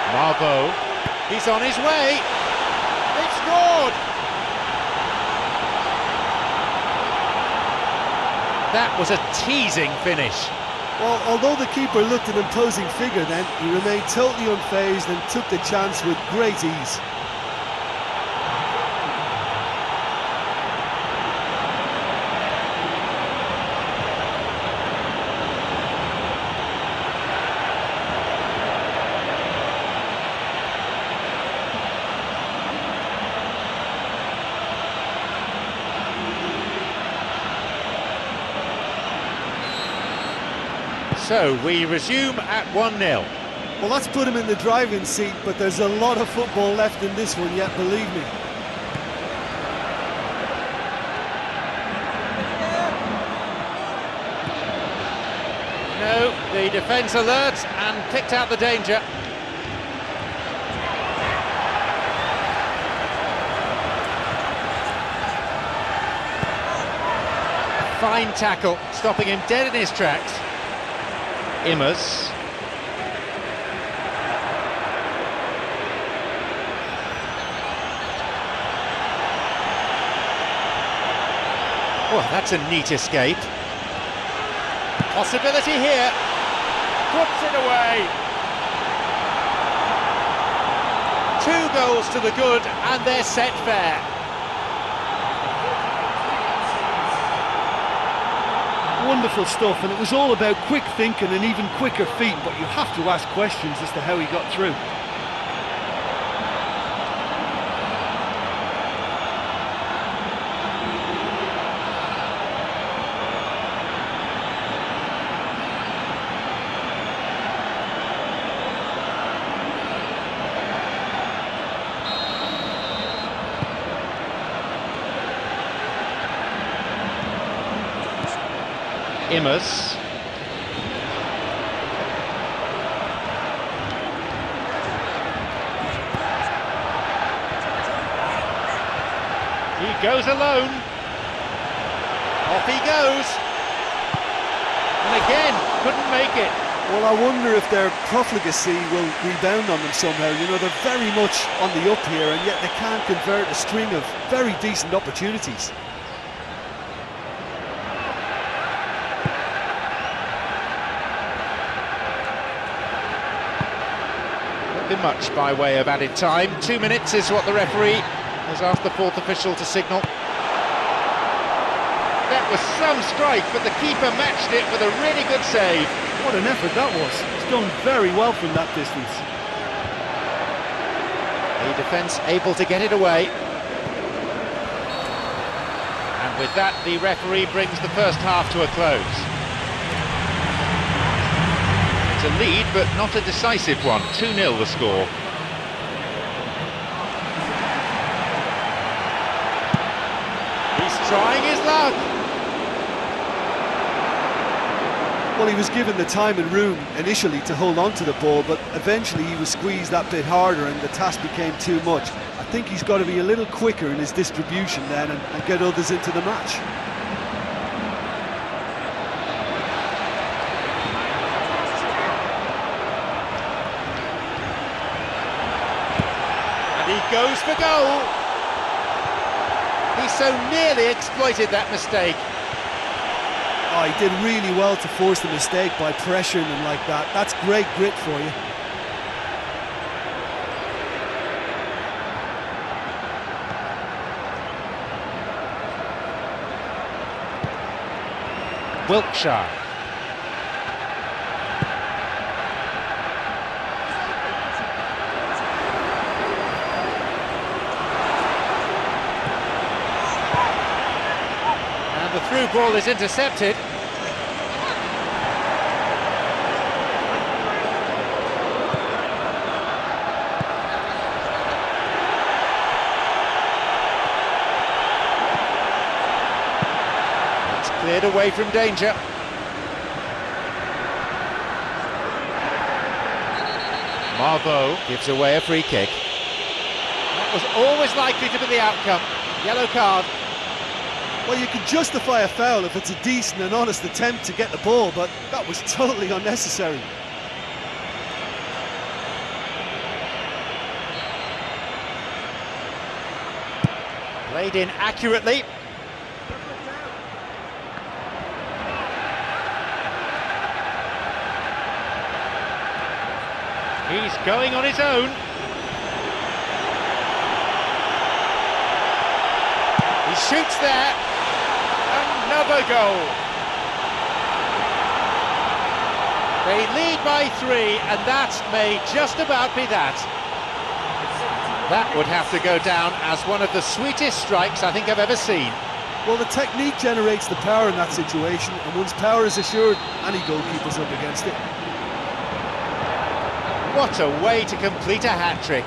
Marveau. He's on his way. They've scored! That was a teasing finish. Well, although the keeper looked an imposing figure then, he remained totally unfazed and took the chance with great ease. So we resume at 1-0. Well, that's put him in the driving seat, but there's a lot of football left in this one yet, believe me. No, the defence alert and picked out the danger. Fine tackle, stopping him dead in his tracks. Immers. Oh, that's a neat escape. Possibility here. Puts it away. 2 goals to the good, and they're set fair. Wonderful stuff, and it was all about quick thinking and even quicker feet, but you have to ask questions as to how he got through. Immers. He goes alone. Off he goes. And again, couldn't make it. Well, I wonder if their profligacy will rebound on them somehow. You know, they're very much on the up here, and yet they can't convert a string of very decent opportunities. Much by way of added time. 2 minutes is what the referee has asked the fourth official to signal. They're was some strike, but the keeper matched it with a really good save. What an effort that was. It's done very well from that distance. The defence able to get it away. And with that, the referee brings the first half to a close. It's a lead, but not a decisive one. 2-0 the score. He's trying his luck. Well, he was given the time and room initially to hold on to the ball, but eventually he was squeezed that bit harder and the task became too much. I think he's got to be a little quicker in his distribution then and get others into the match. And he goes for goal. He so nearly exploited that mistake. Oh, he did really well to force the mistake by pressuring them like that. That's great grit for you. Wiltshire. And the through ball is intercepted. Cleared away from danger. Marveau gives away a free kick. That was always likely to be the outcome. Yellow card. Well, you can justify a foul if it's a decent and honest attempt to get the ball, but that was totally unnecessary. Played in accurately. He's going on his own. He shoots there. Another goal. They lead by 3, and that may just about be that. That would have to go down as one of the sweetest strikes I think I've ever seen. Well, the technique generates the power in that situation, and once power is assured, any goalkeeper's up against it. What a way to complete a hat-trick.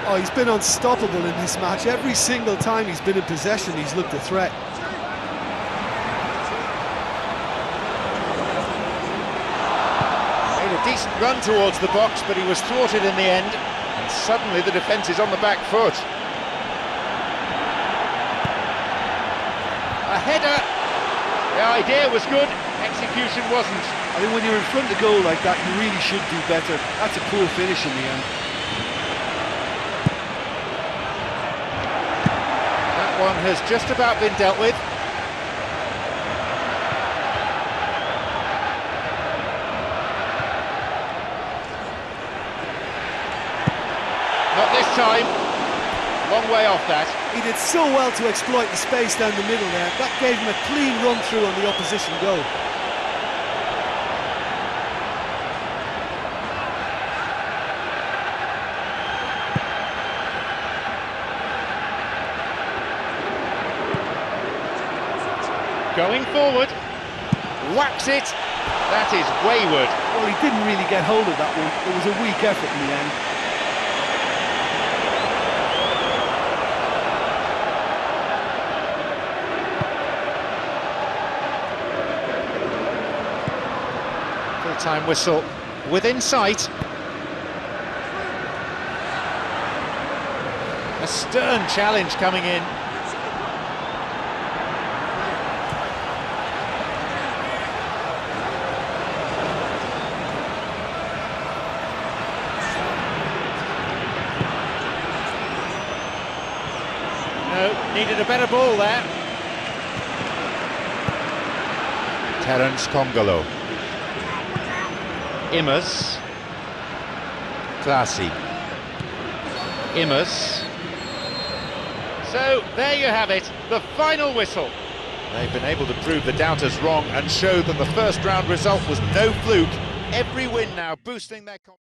Oh, he's been unstoppable in this match. Every single time he's been in possession, he's looked a threat. Made a decent run towards the box, but he was thwarted in the end. And suddenly the defence is on the back foot. A header. The idea was good, execution wasn't. I think when you're in front of goal like that, you really should do better. That's a poor finish in the end. That one has just about been dealt with. Not this time. Long way off that. He did so well to exploit the space down the middle there. That gave him a clean run through on the opposition goal. Going forward, whacks it, that is wayward. Well, he didn't really get hold of that one. It was a weak effort in the end. Full-time whistle within sight. A stern challenge coming in. No, needed a better ball there. Terence Congolo. Immers. Classy. Immers. So, there you have it, the final whistle. They've been able to prove the doubters wrong and show that the first round result was no fluke. Every win now boosting their confidence.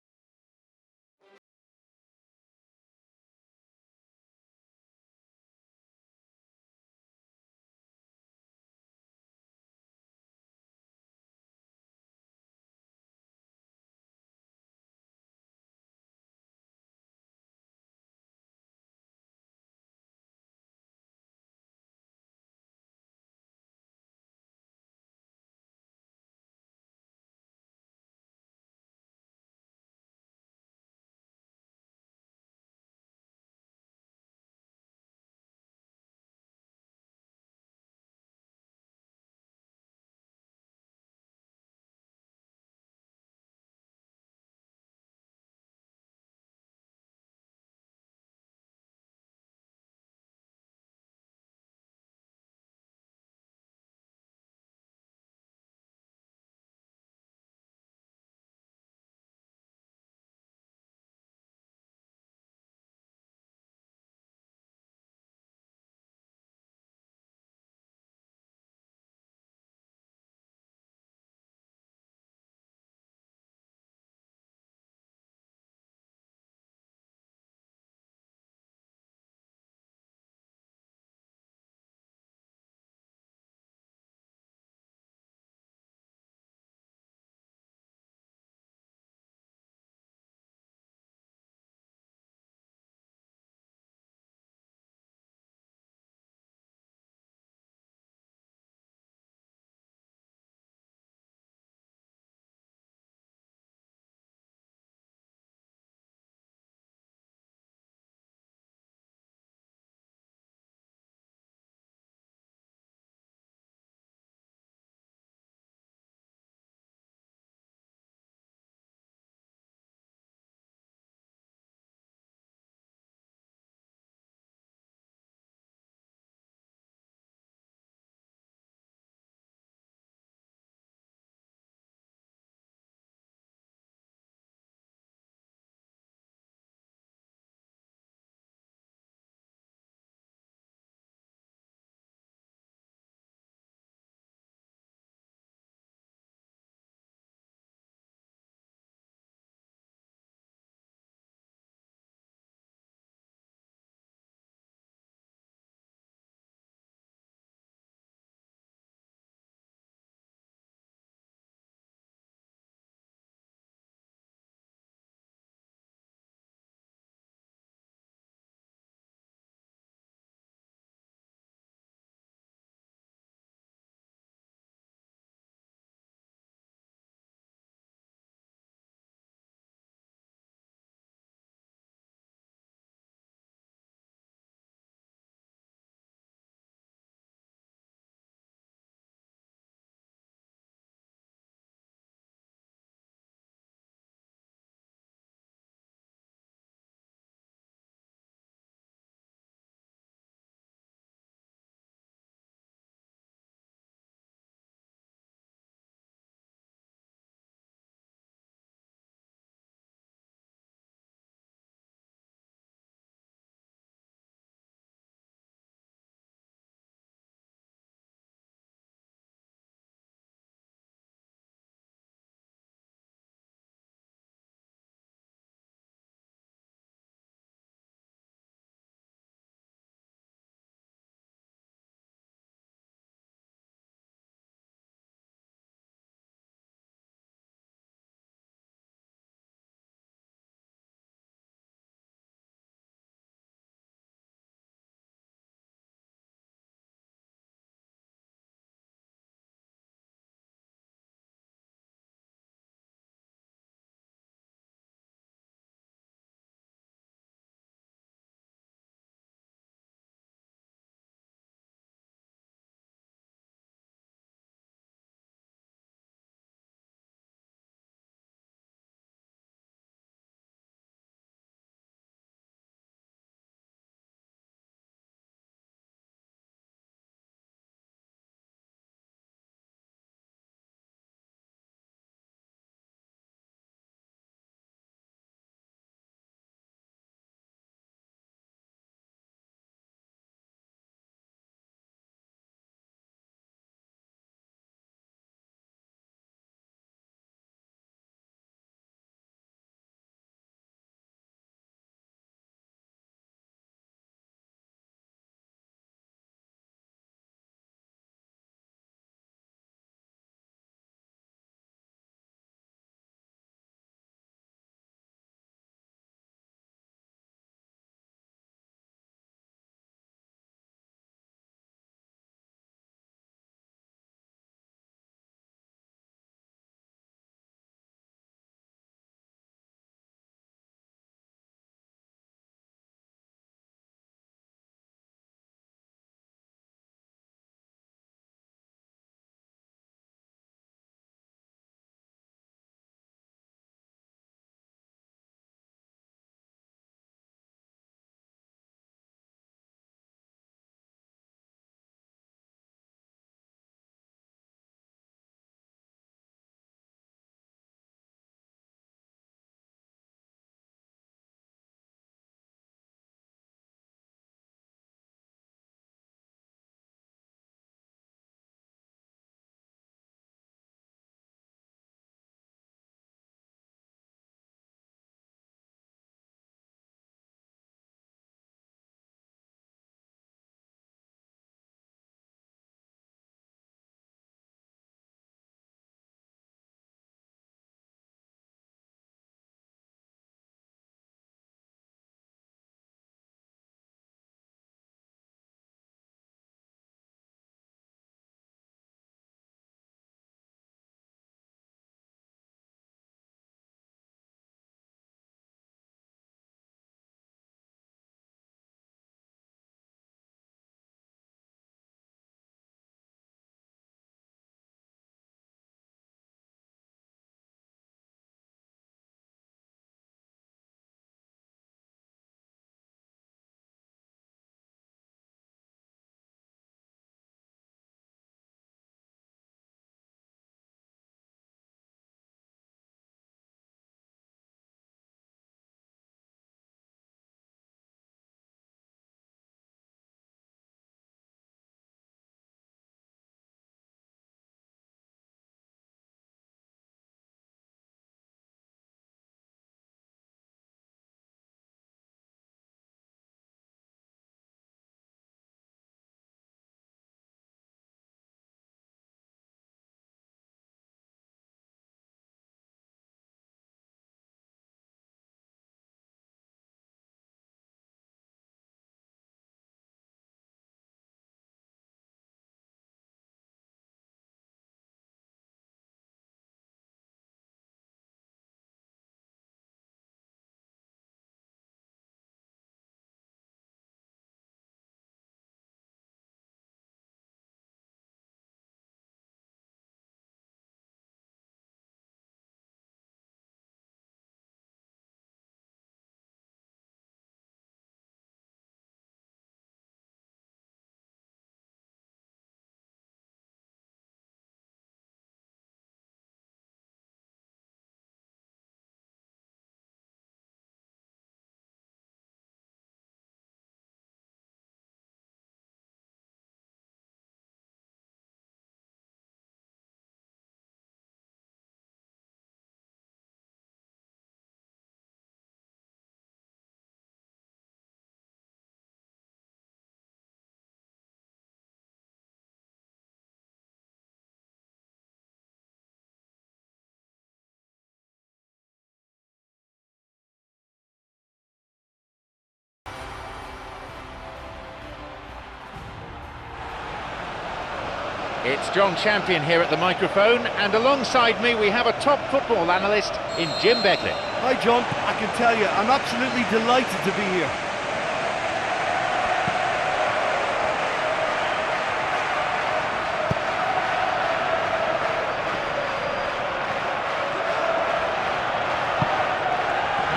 It's John Champion here at the microphone, and alongside me we have a top football analyst in Jim Beckley. Hi John, I can tell you, I'm absolutely delighted to be here.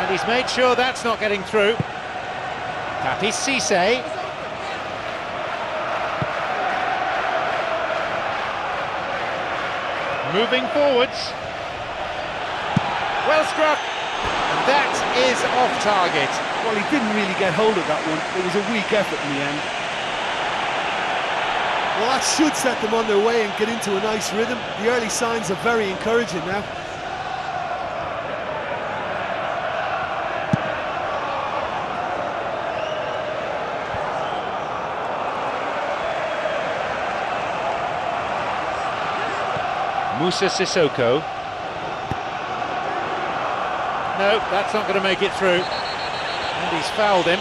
And he's made sure that's not getting through. Papi Cisse. Moving forwards. Well struck. And that is off target. Well, he didn't really get hold of that one. It was a weak effort in the end. Well, that should set them on their way and get into a nice rhythm. The early signs are very encouraging now. Moussa Sissoko. No, that's not going to make it through. And he's fouled him.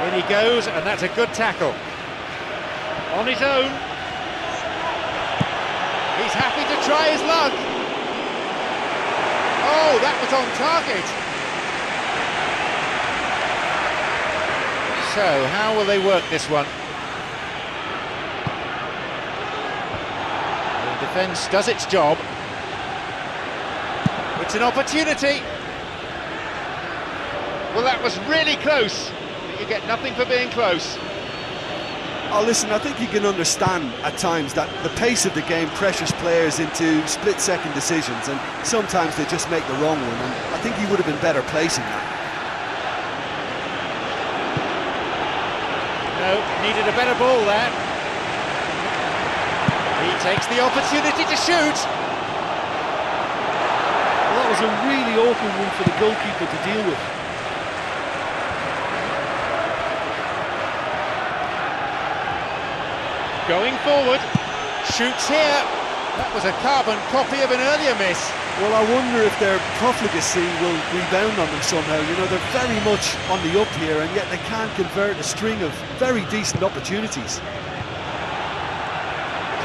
In he goes, and that's a good tackle. On his own. He's happy to try his luck. Oh, that was on target. So, how will they work this one? The defence does its job. It's an opportunity. Well, that was really close. But you get nothing for being close. Oh, listen, I think you can understand at times that the pace of the game pressures players into split-second decisions, and sometimes they just make the wrong one, and I think he would have been better placing that. No, needed a better ball there. He takes the opportunity to shoot. Well, that was a really awkward one for the goalkeeper to deal with. Going forward, shoots here. That was a carbon copy of an earlier miss. Well, I wonder if their profligacy will rebound on them somehow. You know, they're very much on the up here, and yet they can't convert a string of very decent opportunities.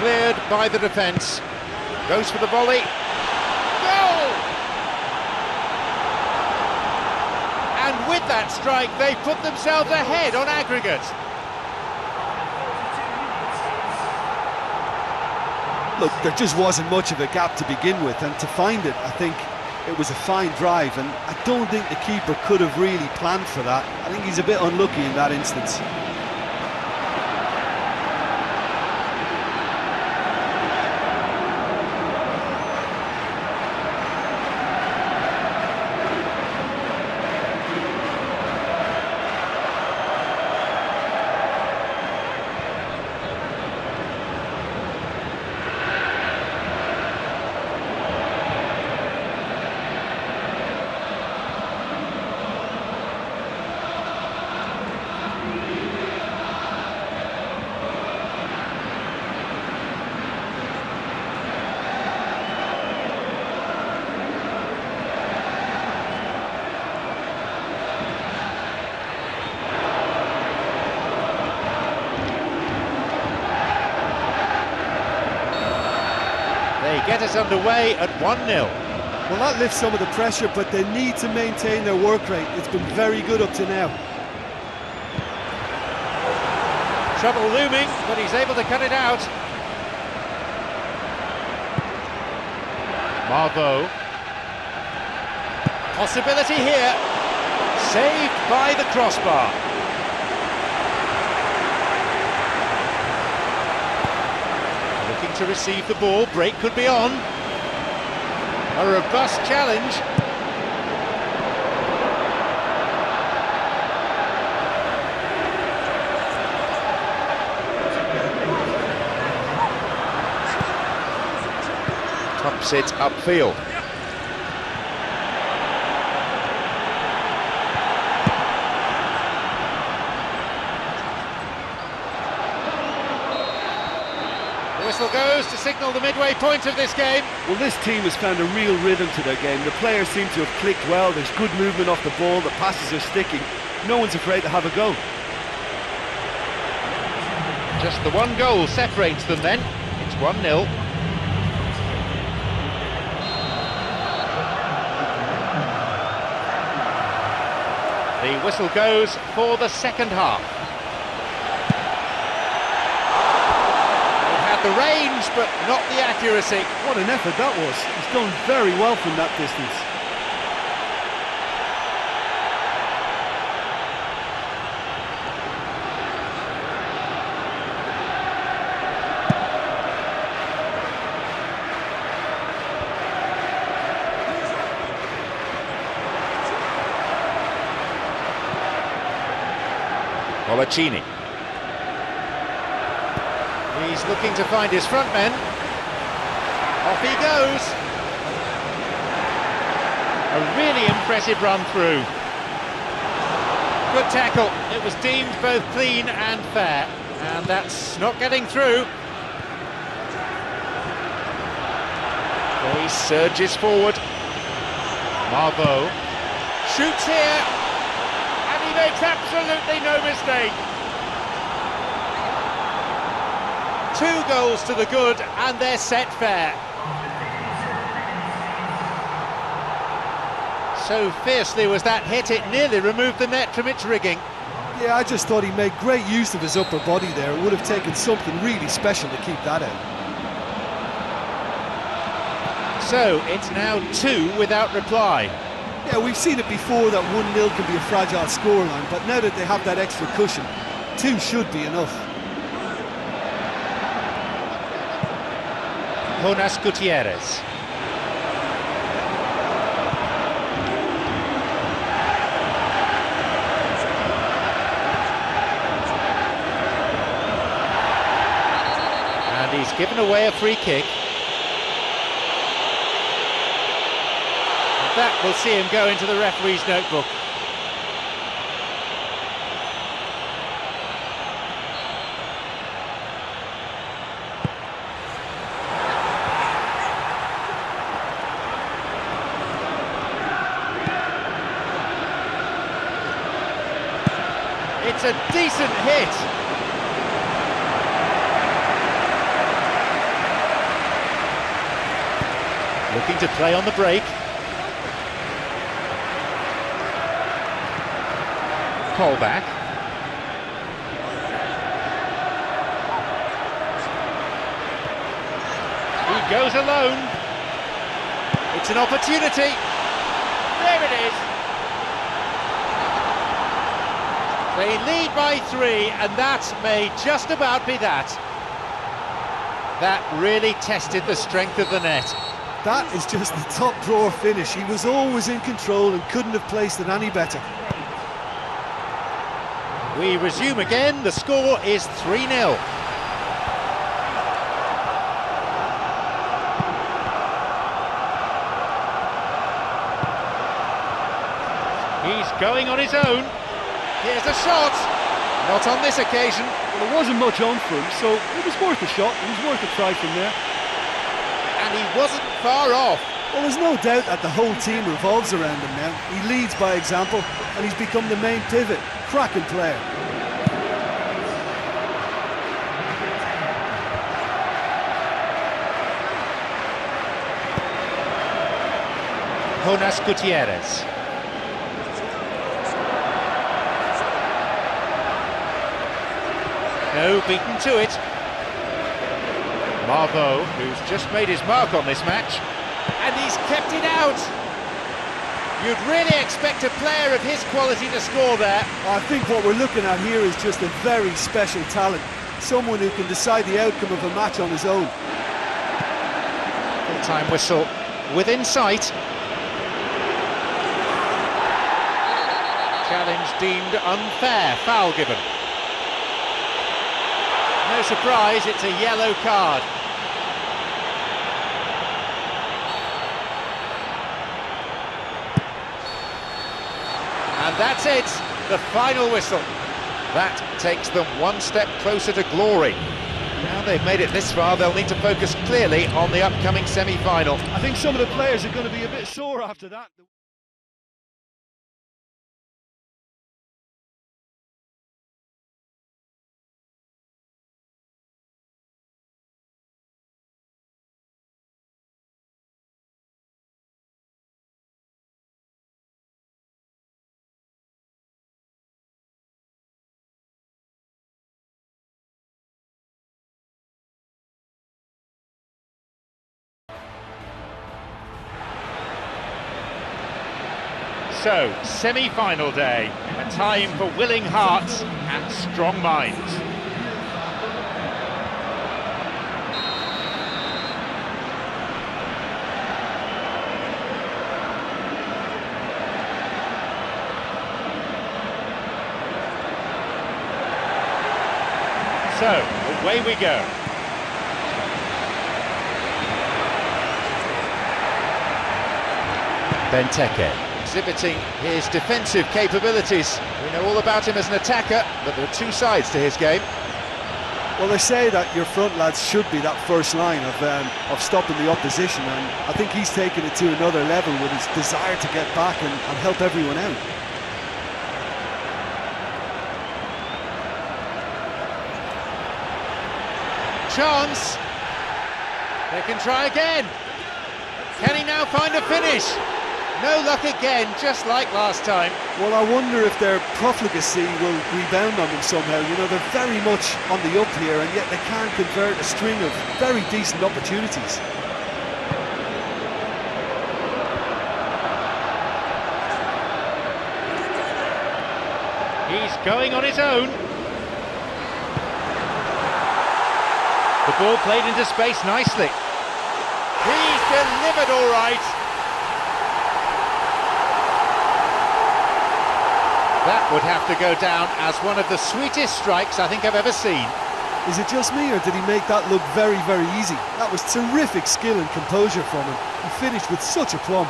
Cleared by the defence. Goes for the volley. Goal! And with that strike, they put themselves ahead on aggregate. Look, there just wasn't much of a gap to begin with, and to find it, I think it was a fine drive, and I don't think the keeper could have really planned for that. I think he's a bit unlucky in that instance. They get us underway at 1-0. Well, that lifts some of the pressure, but they need to maintain their work rate. It's been very good up to now. Trouble looming, but he's able to cut it out. Marveau. Possibility here. Saved by the crossbar. Looking to receive the ball, break could be on. A robust challenge. Tops it upfield. goes to signal the midway point of this game. Well, this team has found a real rhythm to their game. The players seem to have clicked well. There's good movement off the ball. The passes are sticking. No one's afraid to have a go. Just the one goal separates them then. It's 1-0. The whistle goes for the second half. It had the range, but not the accuracy. What an effort that was. He's done very well from that distance. Colaccini. He's looking to find his front men. Off he goes. A really impressive run through. Good tackle. It was deemed both clean and fair. And that's not getting through. He surges forward. Marveau shoots here. And he makes absolutely no mistake. 2 goals to the good, and they're set fair. So fiercely was that hit, it nearly removed the net from its rigging. Yeah, I just thought he made great use of his upper body there. It would have taken something really special to keep that out. So it's now 2 without reply. Yeah, we've seen it before that 1-0 can be a fragile scoreline, but now that they have that extra cushion, 2 should be enough. Jonas Gutierrez. And he's given away a free kick. That will see him go into the referee's notebook. It's a decent hit. Looking to play on the break. Back. He goes alone. It's an opportunity. There it is. They lead by 3, and that may just about be that. That really tested the strength of the net. That is just the top drawer finish. He was always in control and couldn't have placed it any better. We resume again, the score is 3-0. He's going on his own. Here's a shot. Not on this occasion. Well, there wasn't much on for him, so it was worth a shot. It was worth a try from there. And he wasn't far off. Well, there's no doubt that the whole team revolves around him now. He leads by example, and he's become the main pivot. Cracking player. Jonas Gutierrez. No, beaten to it. Marveau, who's just made his mark on this match, and he's kept it out. You'd really expect a player of his quality to score there. I think what we're looking at here is just a very special talent. Someone who can decide the outcome of a match on his own. Full-time whistle within sight. Challenge deemed unfair, foul given. No surprise, it's a yellow card. And that's it, the final whistle. That takes them one step closer to glory. Now Now they've made it this far, they'll need to focus clearly on the upcoming semi-final. I think some of the players are going to be a bit sore after that. So, semi-final day, a time for willing hearts and strong minds. So, away we go. Benteke. Exhibiting his defensive capabilities. We know all about him as an attacker, but there are two sides to his game. Well, they say that your front lads should be that first line of stopping the opposition, and I think he's taken it to another level with his desire to get back and help everyone out. Chance! They can try again! Can he now find a finish? No luck again, just like last time. Well, I wonder if their profligacy will rebound on them somehow. You know, they're very much on the up here, and yet they can't convert a string of very decent opportunities. He's going on his own. The ball played into space nicely. He's delivered all right. That would have to go down as one of the sweetest strikes I think I've ever seen. Is it just me, or did he make that look very, very easy? That was terrific skill and composure from him. He finished with such aplomb.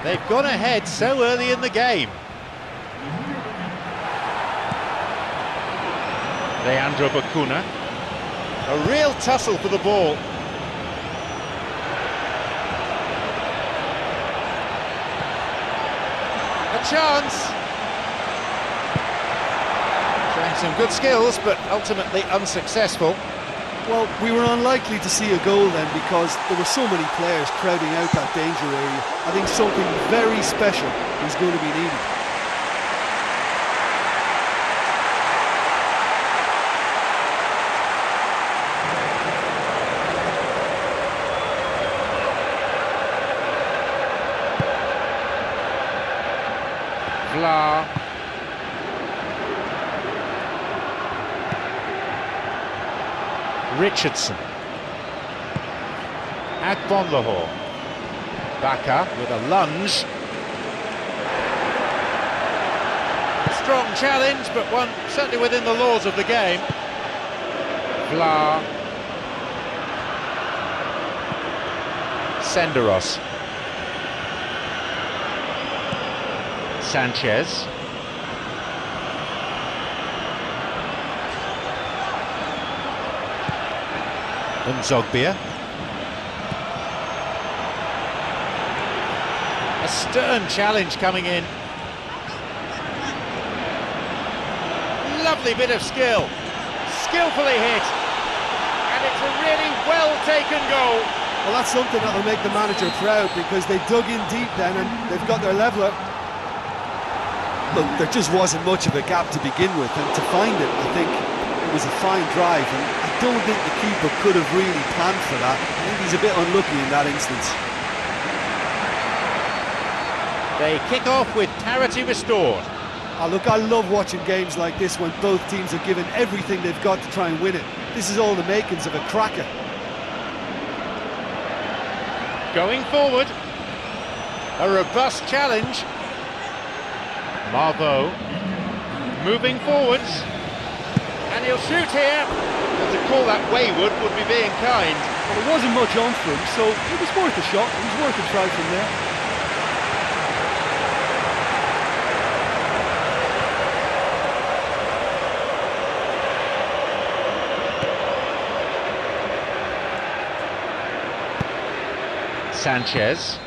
They've gone ahead so early in the game. Leandro Bacuna. A real tussle for the ball. A chance. Showing some good skills, but ultimately unsuccessful. Well, we were unlikely to see a goal then because there were so many players crowding out that danger area. I think something very special is going to be needed. Vla. Richardson. Agbonlahor. Baka with a lunge. Strong challenge, but one certainly within the laws of the game. Vla. Senderos. Sanchez. Zogbia. A stern challenge coming in. Lovely bit of skill. Skillfully hit. And it's a really well-taken goal. Well, that's something that will make the manager proud because they dug in deep then and they've got their leveller. Look, there just wasn't much of a gap to begin with, and to find it, I think it was a fine drive, and I don't think the keeper could have really planned for that. I think he's a bit unlucky in that instance. They kick off with parity restored. Oh, look, I love watching games like this when both teams are given everything they've got to try and win it. This is all the makings of a cracker. Going forward. A robust challenge. Marvo moving forwards, and he'll shoot here. But to call that wayward would be being kind. Well, there wasn't much on for him, so it was worth a shot. It was worth a try from there. Sanchez.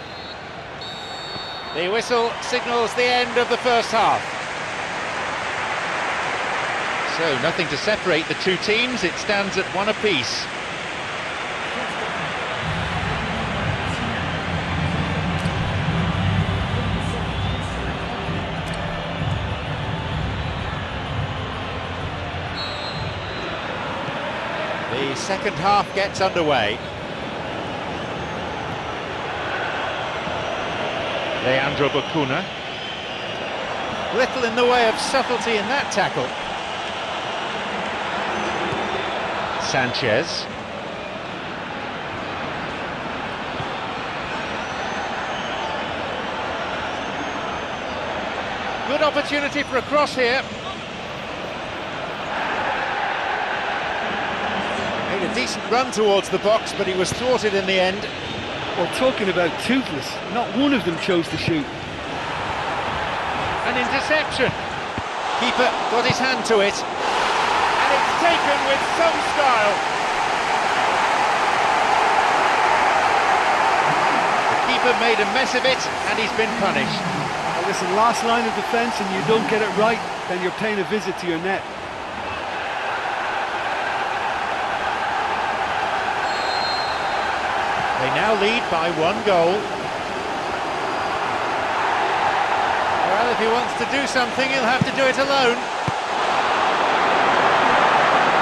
The whistle signals the end of the first half. So nothing to separate the two teams, it stands at one apiece. The second half gets underway. Leandro Bacuna. Little in the way of subtlety in that tackle. Sanchez. Good opportunity for a cross here. Made a decent run towards the box, but he was thwarted in the end. Well, talking about toothless, not one of them chose to shoot. An interception. Keeper got his hand to it, and it's taken with some style. The keeper made a mess of it, and he's been punished. Well, listen, last line of defence and you don't get it right, then you're paying a visit to your net. They now lead by 1 goal. Well, if he wants to do something, he'll have to do it alone.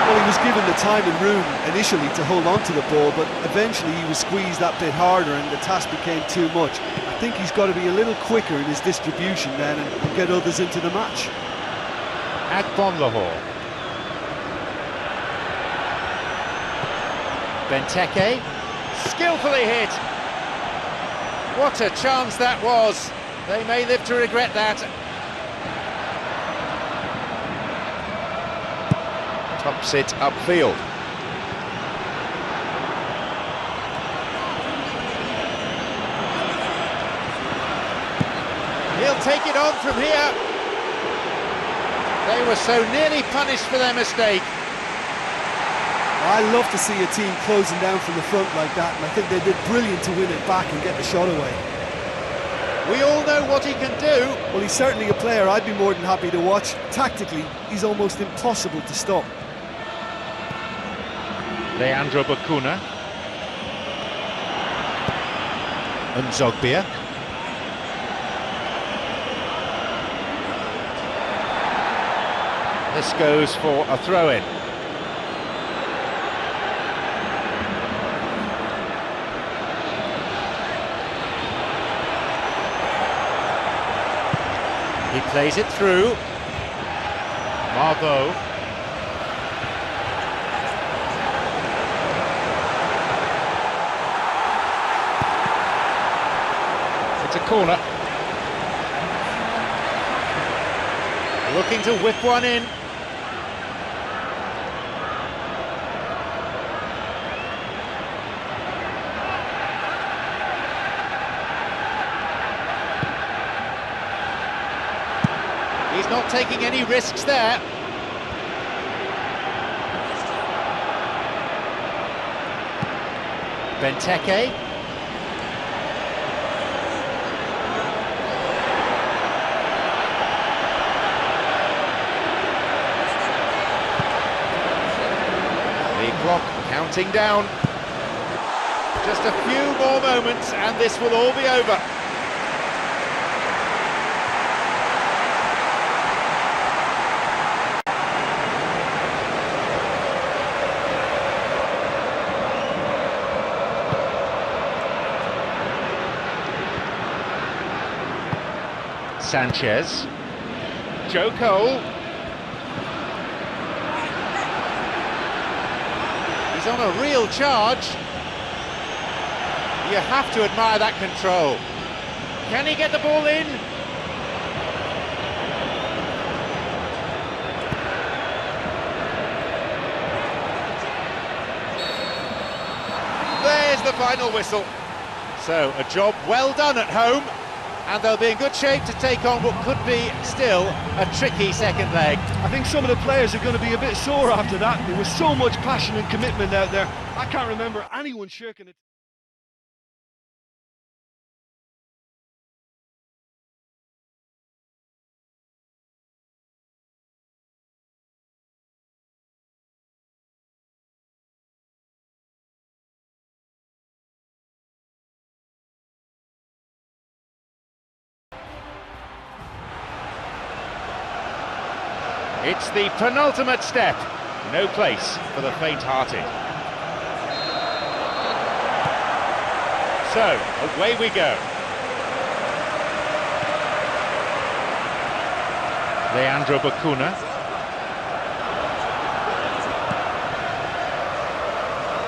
Well, he was given the time and room initially to hold on to the ball, but eventually he was squeezed that bit harder and the task became too much. I think he's got to be a little quicker in his distribution then and get others into the match. Agbonlahor. Benteke. Skillfully hit. What a chance that was. They may live to regret that. Tops it upfield. He'll take it on from here. They were so nearly punished for their mistake. I love to see a team closing down from the front like that, and I think they did brilliant to win it back and get the shot away. We all know what he can do. Well, he's certainly a player I'd be more than happy to watch. Tactically, he's almost impossible to stop. Leandro Bacuna. Nzogbia. This goes for a throw-in. He plays it through. Marvo. It's a corner. Looking to whip one in. He's not taking any risks there. Benteke. The clock counting down. Just a few more moments and this will all be over. Sanchez. Joe Cole. He's on a real charge. You have to admire that control. Can he get the ball in? the final whistle. So, a job well done at home, and they'll be in good shape to take on what could be still a tricky second leg. I think some of the players are going to be a bit sore after that. There was so much passion and commitment out there. I can't remember anyone shirking it. It's the penultimate step. No place for the faint-hearted. So, away we go. Leandro Bacuna.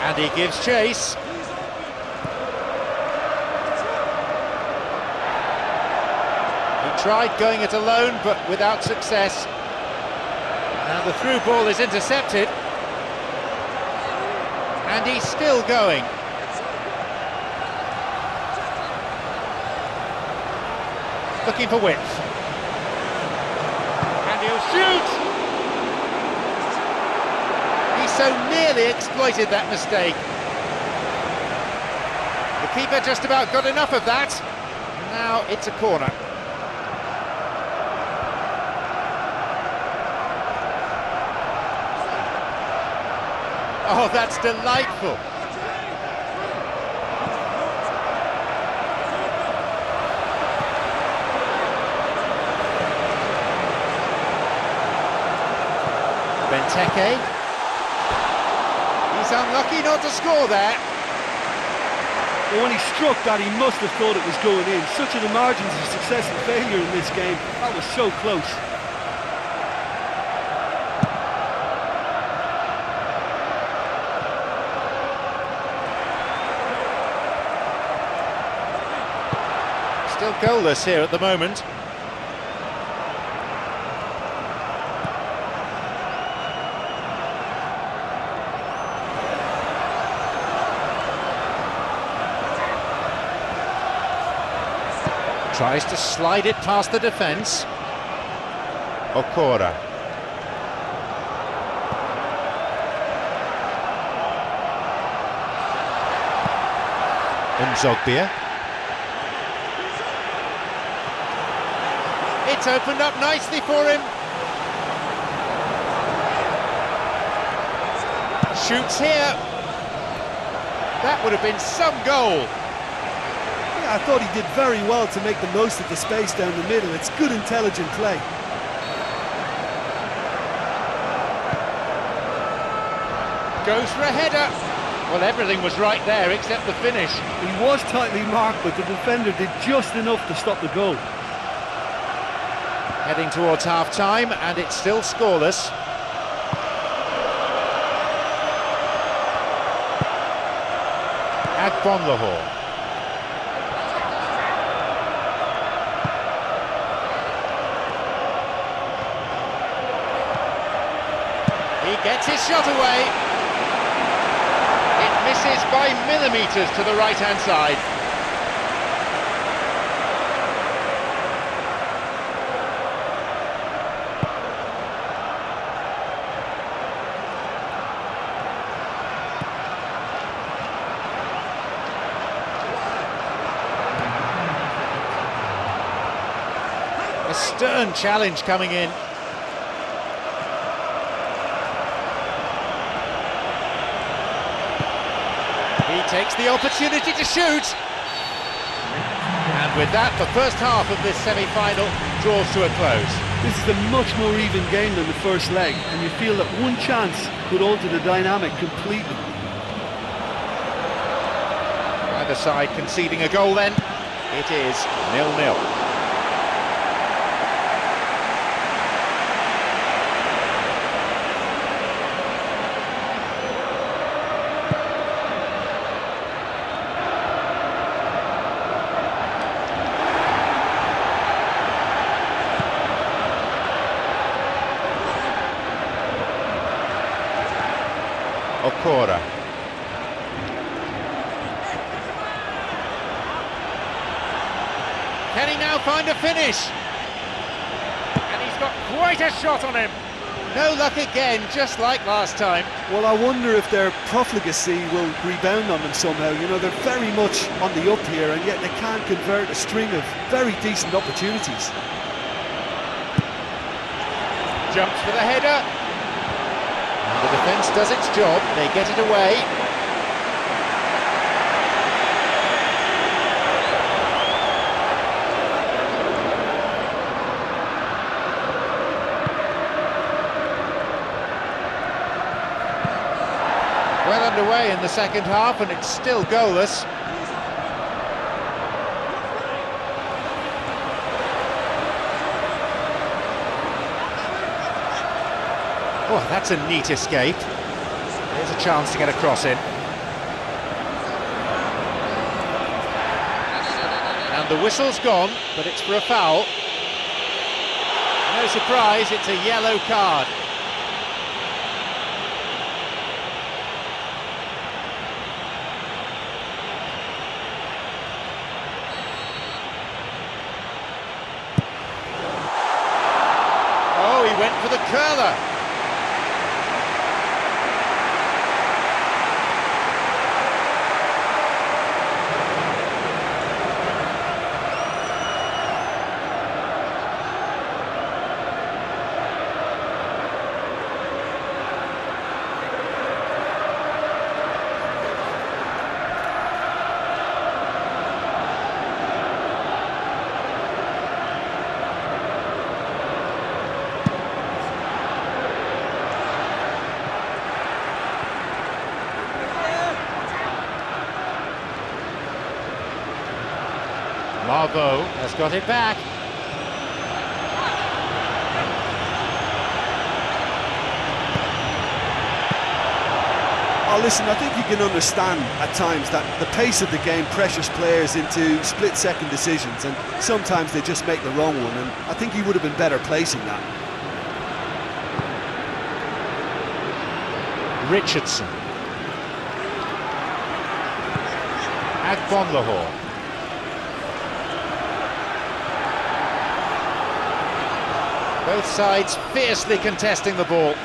And he gives chase. He tried going it alone, but without success. Now the through ball is intercepted, and he's still going. Looking for width, and he'll shoot! He so nearly exploited that mistake. The keeper just about got enough of that. Now it's a corner. Oh, that's delightful. Benteke. He's unlucky not to score there. But when he struck that, he must have thought it was going in. Such are the margins of success and failure in this game. That was so close. Still goalless here at the moment. Tries to slide it past the defence. Okora. Nzogbia. It's opened up nicely for him. Shoots here. That would have been some goal. Yeah, I thought he did very well to make the most of the space down the middle. It's good, intelligent play. Goes for a header. Well, everything was right there except the finish. He was tightly marked, but the defender did just enough to stop the goal. Heading towards half-time, and it's still scoreless. Agbonlahor. He gets his shot away. It misses by millimetres to the right-hand side. A stern challenge coming in. He takes the opportunity to shoot. And with that, the first half of this semi-final draws to a close. This is a much more even game than the first leg, and you feel that one chance could alter the dynamic completely. Either side conceding a goal then. It is 0-0. Okora. he now find a finish? And he's got quite a shot on him. No luck again, just like last time. Well, I wonder if their profligacy will rebound on them somehow. You know, they're very much on the up here, and yet they can't convert a string of very decent opportunities. Jumps for the header. And the defence does its job, they get it away. Well underway in the second half, and it's still goalless. Oh, that's a neat escape. There's a chance to get a cross in. And the whistle's gone, but it's for a foul. No surprise, it's a yellow card. Oh, he went for the curler. Marvo has got it back. Oh, listen, I think you can understand at times that the pace of the game pressures players into split-second decisions, and sometimes they just make the wrong one, and I think he would have been better placing that. Richardson. Agbonlahor. Both sides fiercely contesting the ball.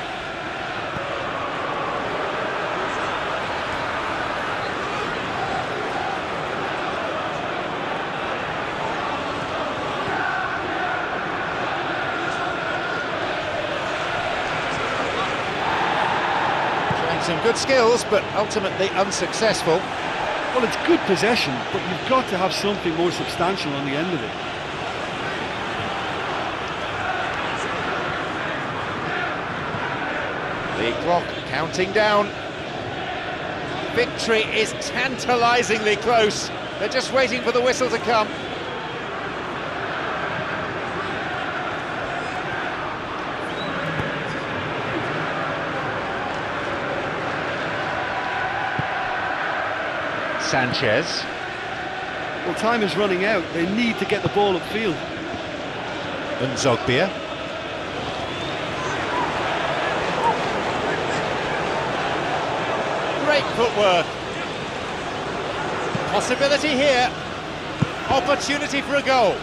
Showing some good skills, but ultimately unsuccessful. Well, it's good possession, but you've got to have something more substantial on the end of it. The clock counting down. Victory is tantalisingly close. They're just waiting for the whistle to come. Sanchez. Well, time is running out. They need to get the ball upfield. Nzogbia. Great footwork. Possibility here. Opportunity for a goal.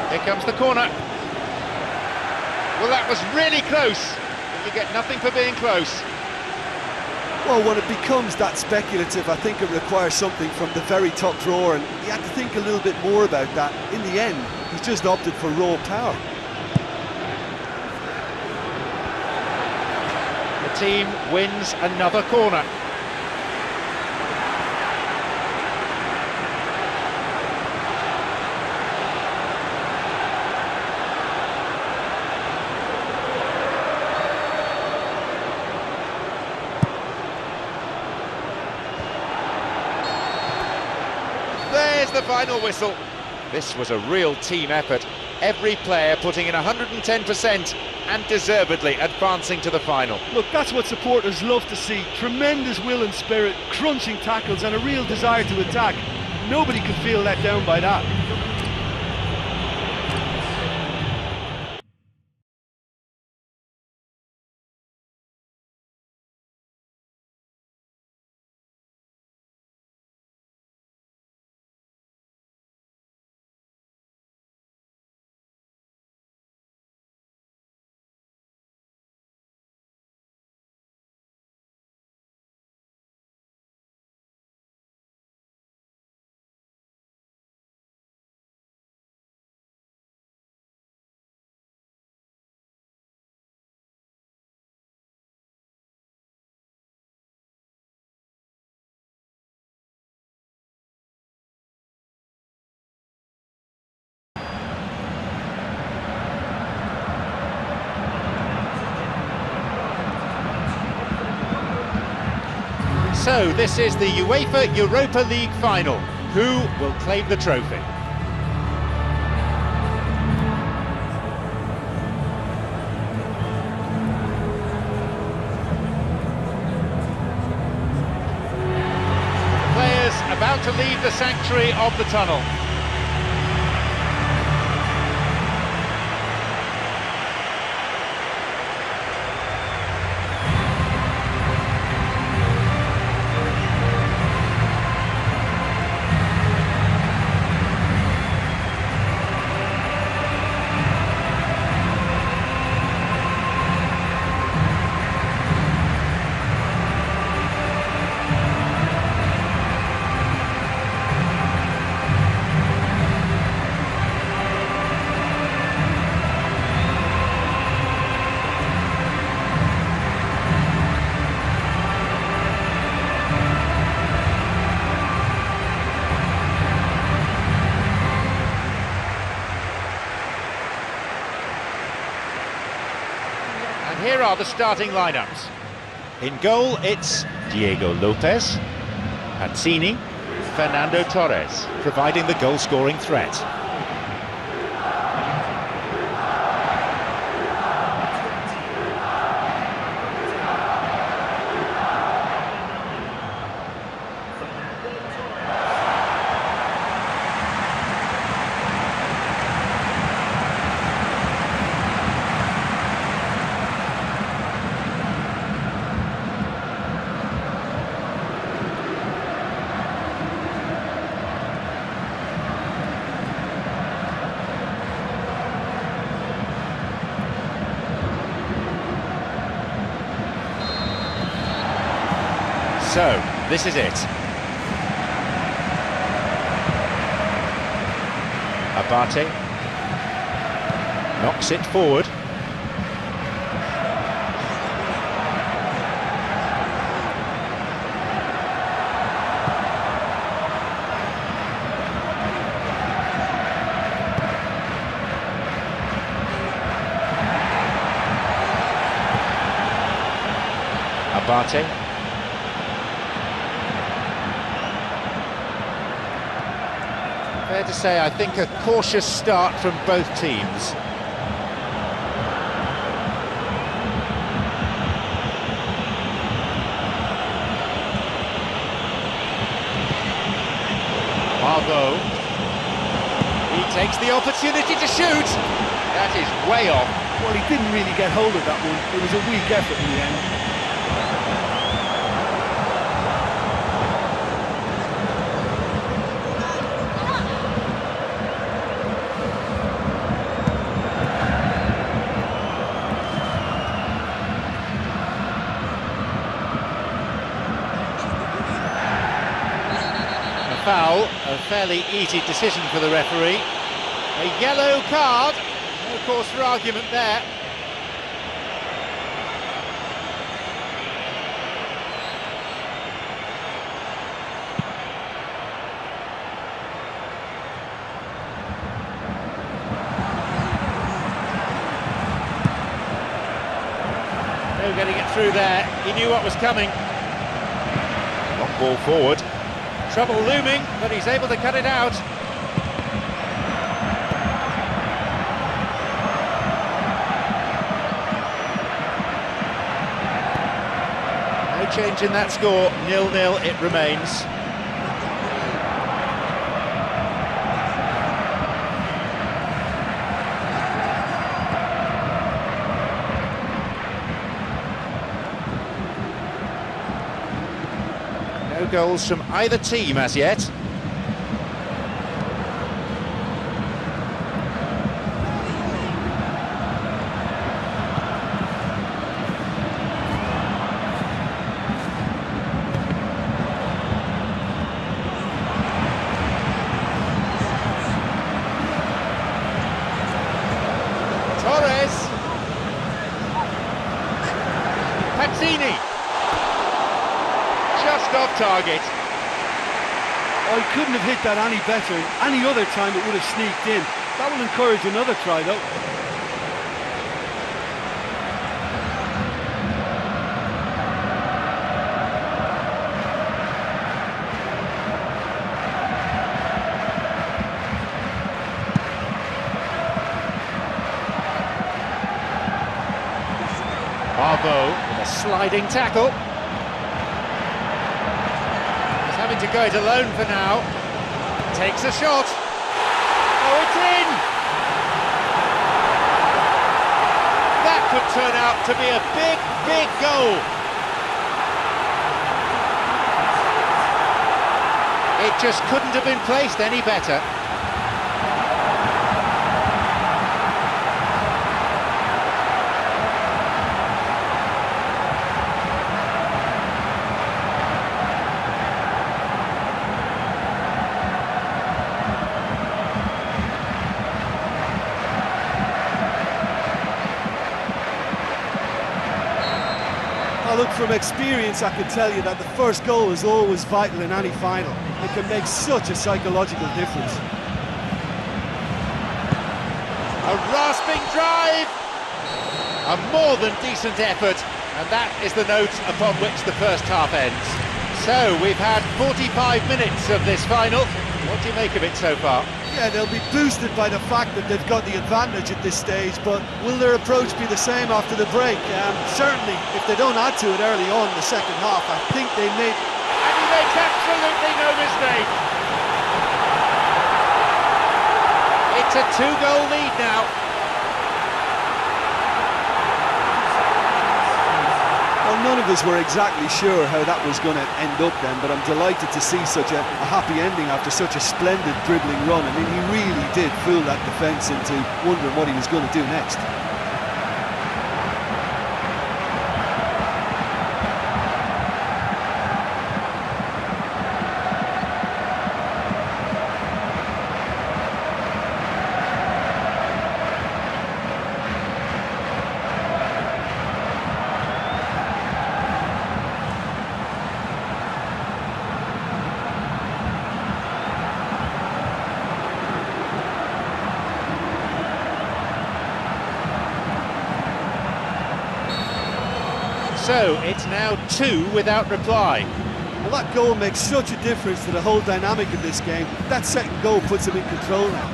Here comes the corner. Well, that was really close. But you get nothing for being close. Well, when it becomes that speculative, I think it requires something from the very top drawer, and you have to think a little bit more about that. In the end, he's just opted for raw power. The team wins another corner. There's the final whistle. This was a real team effort. Every player putting in 110% and deservedly advancing to the final. Look, that's what supporters love to see. Tremendous will and spirit, crunching tackles and a real desire to attack. Nobody could feel let down by that. So, this is the UEFA Europa League final. Who will claim the trophy? Players about to leave the sanctuary of the tunnel. Here are the starting lineups. In goal, it's Diego Lopez, Pazzini, Fernando Torres, providing the goal-scoring threat. So, this is it. Abate knocks it forward. Abate. Fair to say, I think a cautious start from both teams. Margot. He takes the opportunity to shoot. That is way off. Well, he didn't really get hold of that one. It was a weak effort in the end. Foul, a fairly easy decision for the referee. A yellow card, no cause for argument there. No getting it through there, he knew what was coming. Long ball forward. Trouble looming, but he's able to cut it out. No change in that score, 0-0 it remains. No goals from either team as yet. Torres. Pazzini. Just off target. I couldn't have hit that any better. Any other time it would have sneaked in. That will encourage another try though. Bravo with a sliding tackle. He's having to go it alone for now. Takes a shot. Oh, it's in! That could turn out to be a big, big goal. It just couldn't have been placed any better. Look, from experience I can tell you that the first goal is always vital in any final. It can make such a psychological difference. A rasping drive! A more than decent effort, and that is the note upon which the first half ends. So, we've had 45 minutes of this final. What do you make of it so far? Yeah, they'll be boosted by the fact that they've got the advantage at this stage, but will their approach be the same after the break? Certainly, if they don't add to it early on in the second half, I think they may... And he makes absolutely no mistake! It's a two-goal lead now. Well, none of us were exactly sure how that was going to end up then, but I'm delighted to see such a happy ending after such a splendid dribbling run. I mean, he really did fool that defence into wondering what he was going to do next. So, it's now 2 without reply. Well, that goal makes such a difference to the whole dynamic of this game. That second goal puts him in control now.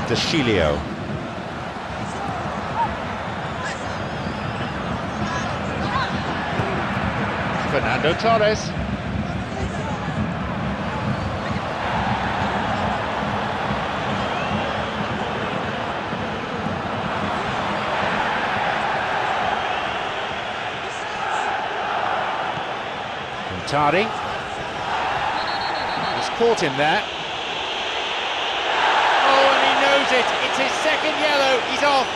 Deschilio. Fernando Torres. Tari. He's caught him there. Oh, and he knows it. It's his second yellow. He's off.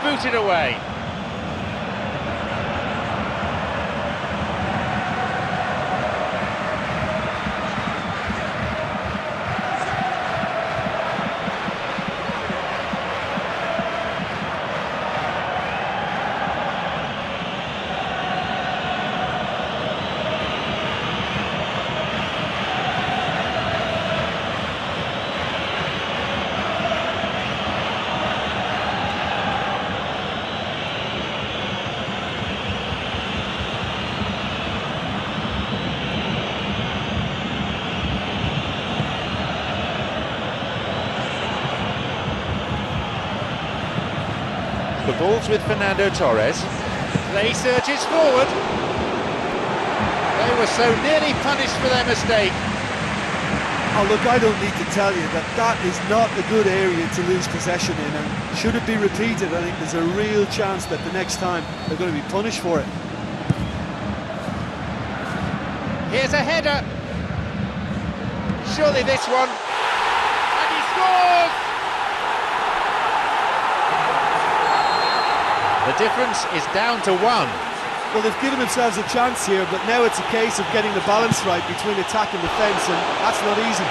Booted away. The ball's with Fernando Torres. Play surges forward. They were so nearly punished for their mistake. Oh, look, I don't need to tell you that that is not a good area to lose possession in, and should it be repeated, I think there's a real chance that the next time they're going to be punished for it. Here's a header. Surely this one. And he scores! The difference is down to 1. Well, they've given themselves a chance here, but now it's a case of getting the balance right between attack and defence, and that's not easy.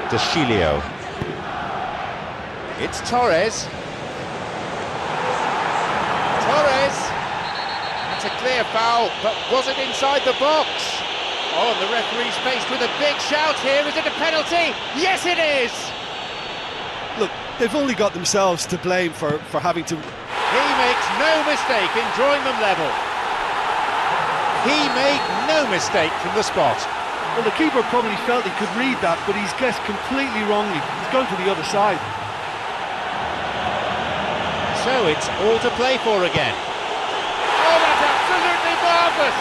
De Chilio. It's Torres. Torres. That's a clear foul, but was it inside the box? Oh, and the referee's faced with a big shout here. Is it a penalty? Yes, it is! Look, they've only got themselves to blame for having to... He makes no mistake in drawing them level. He made no mistake from the spot. Well, the keeper probably felt he could read that, but he's guessed completely wrongly. He's gone to the other side. So it's all to play for again. Oh, that's absolutely marvellous!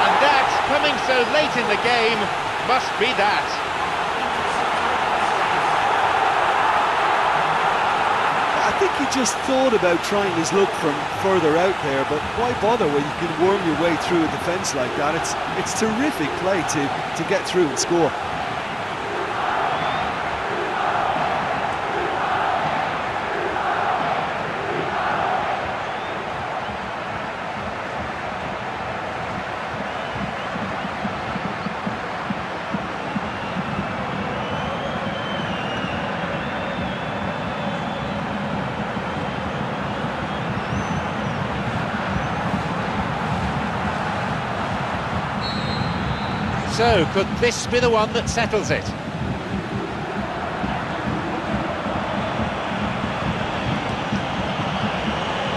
And that, coming so late in the game, must be that. I think he just thought about trying his luck from further out there, but why bother when you can worm your way through a defence like that? It's terrific play to get through and score. So, could this be the one that settles it?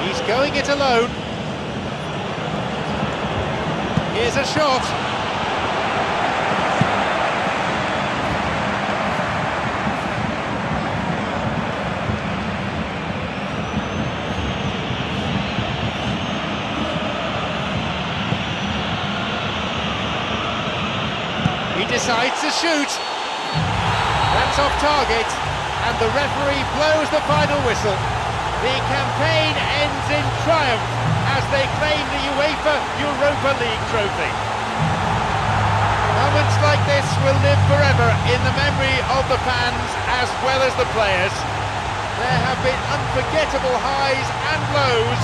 He's going it alone. Here's a shot. He decides to shoot. That's off target, and the referee blows the final whistle. The campaign ends in triumph as they claim the UEFA Europa League trophy. Moments like this will live forever in the memory of the fans as well as the players. There have been unforgettable highs and lows,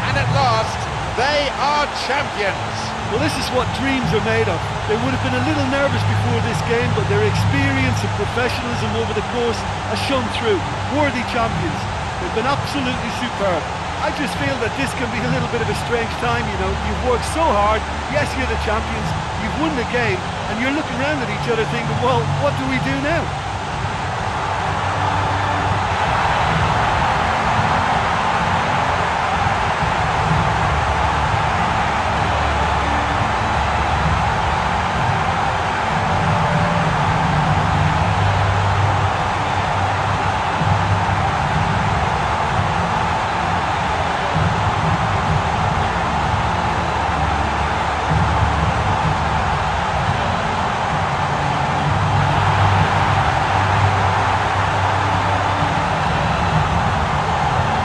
and at last, they are champions. Well, this is what dreams are made of. They would have been a little nervous before this game, but their experience and professionalism over the course has shone through. Worthy champions. They've been absolutely superb. I just feel that this can be a little bit of a strange time, you know. You've worked so hard, yes, you're the champions, you've won the game, and you're looking around at each other thinking, well, what do we do now?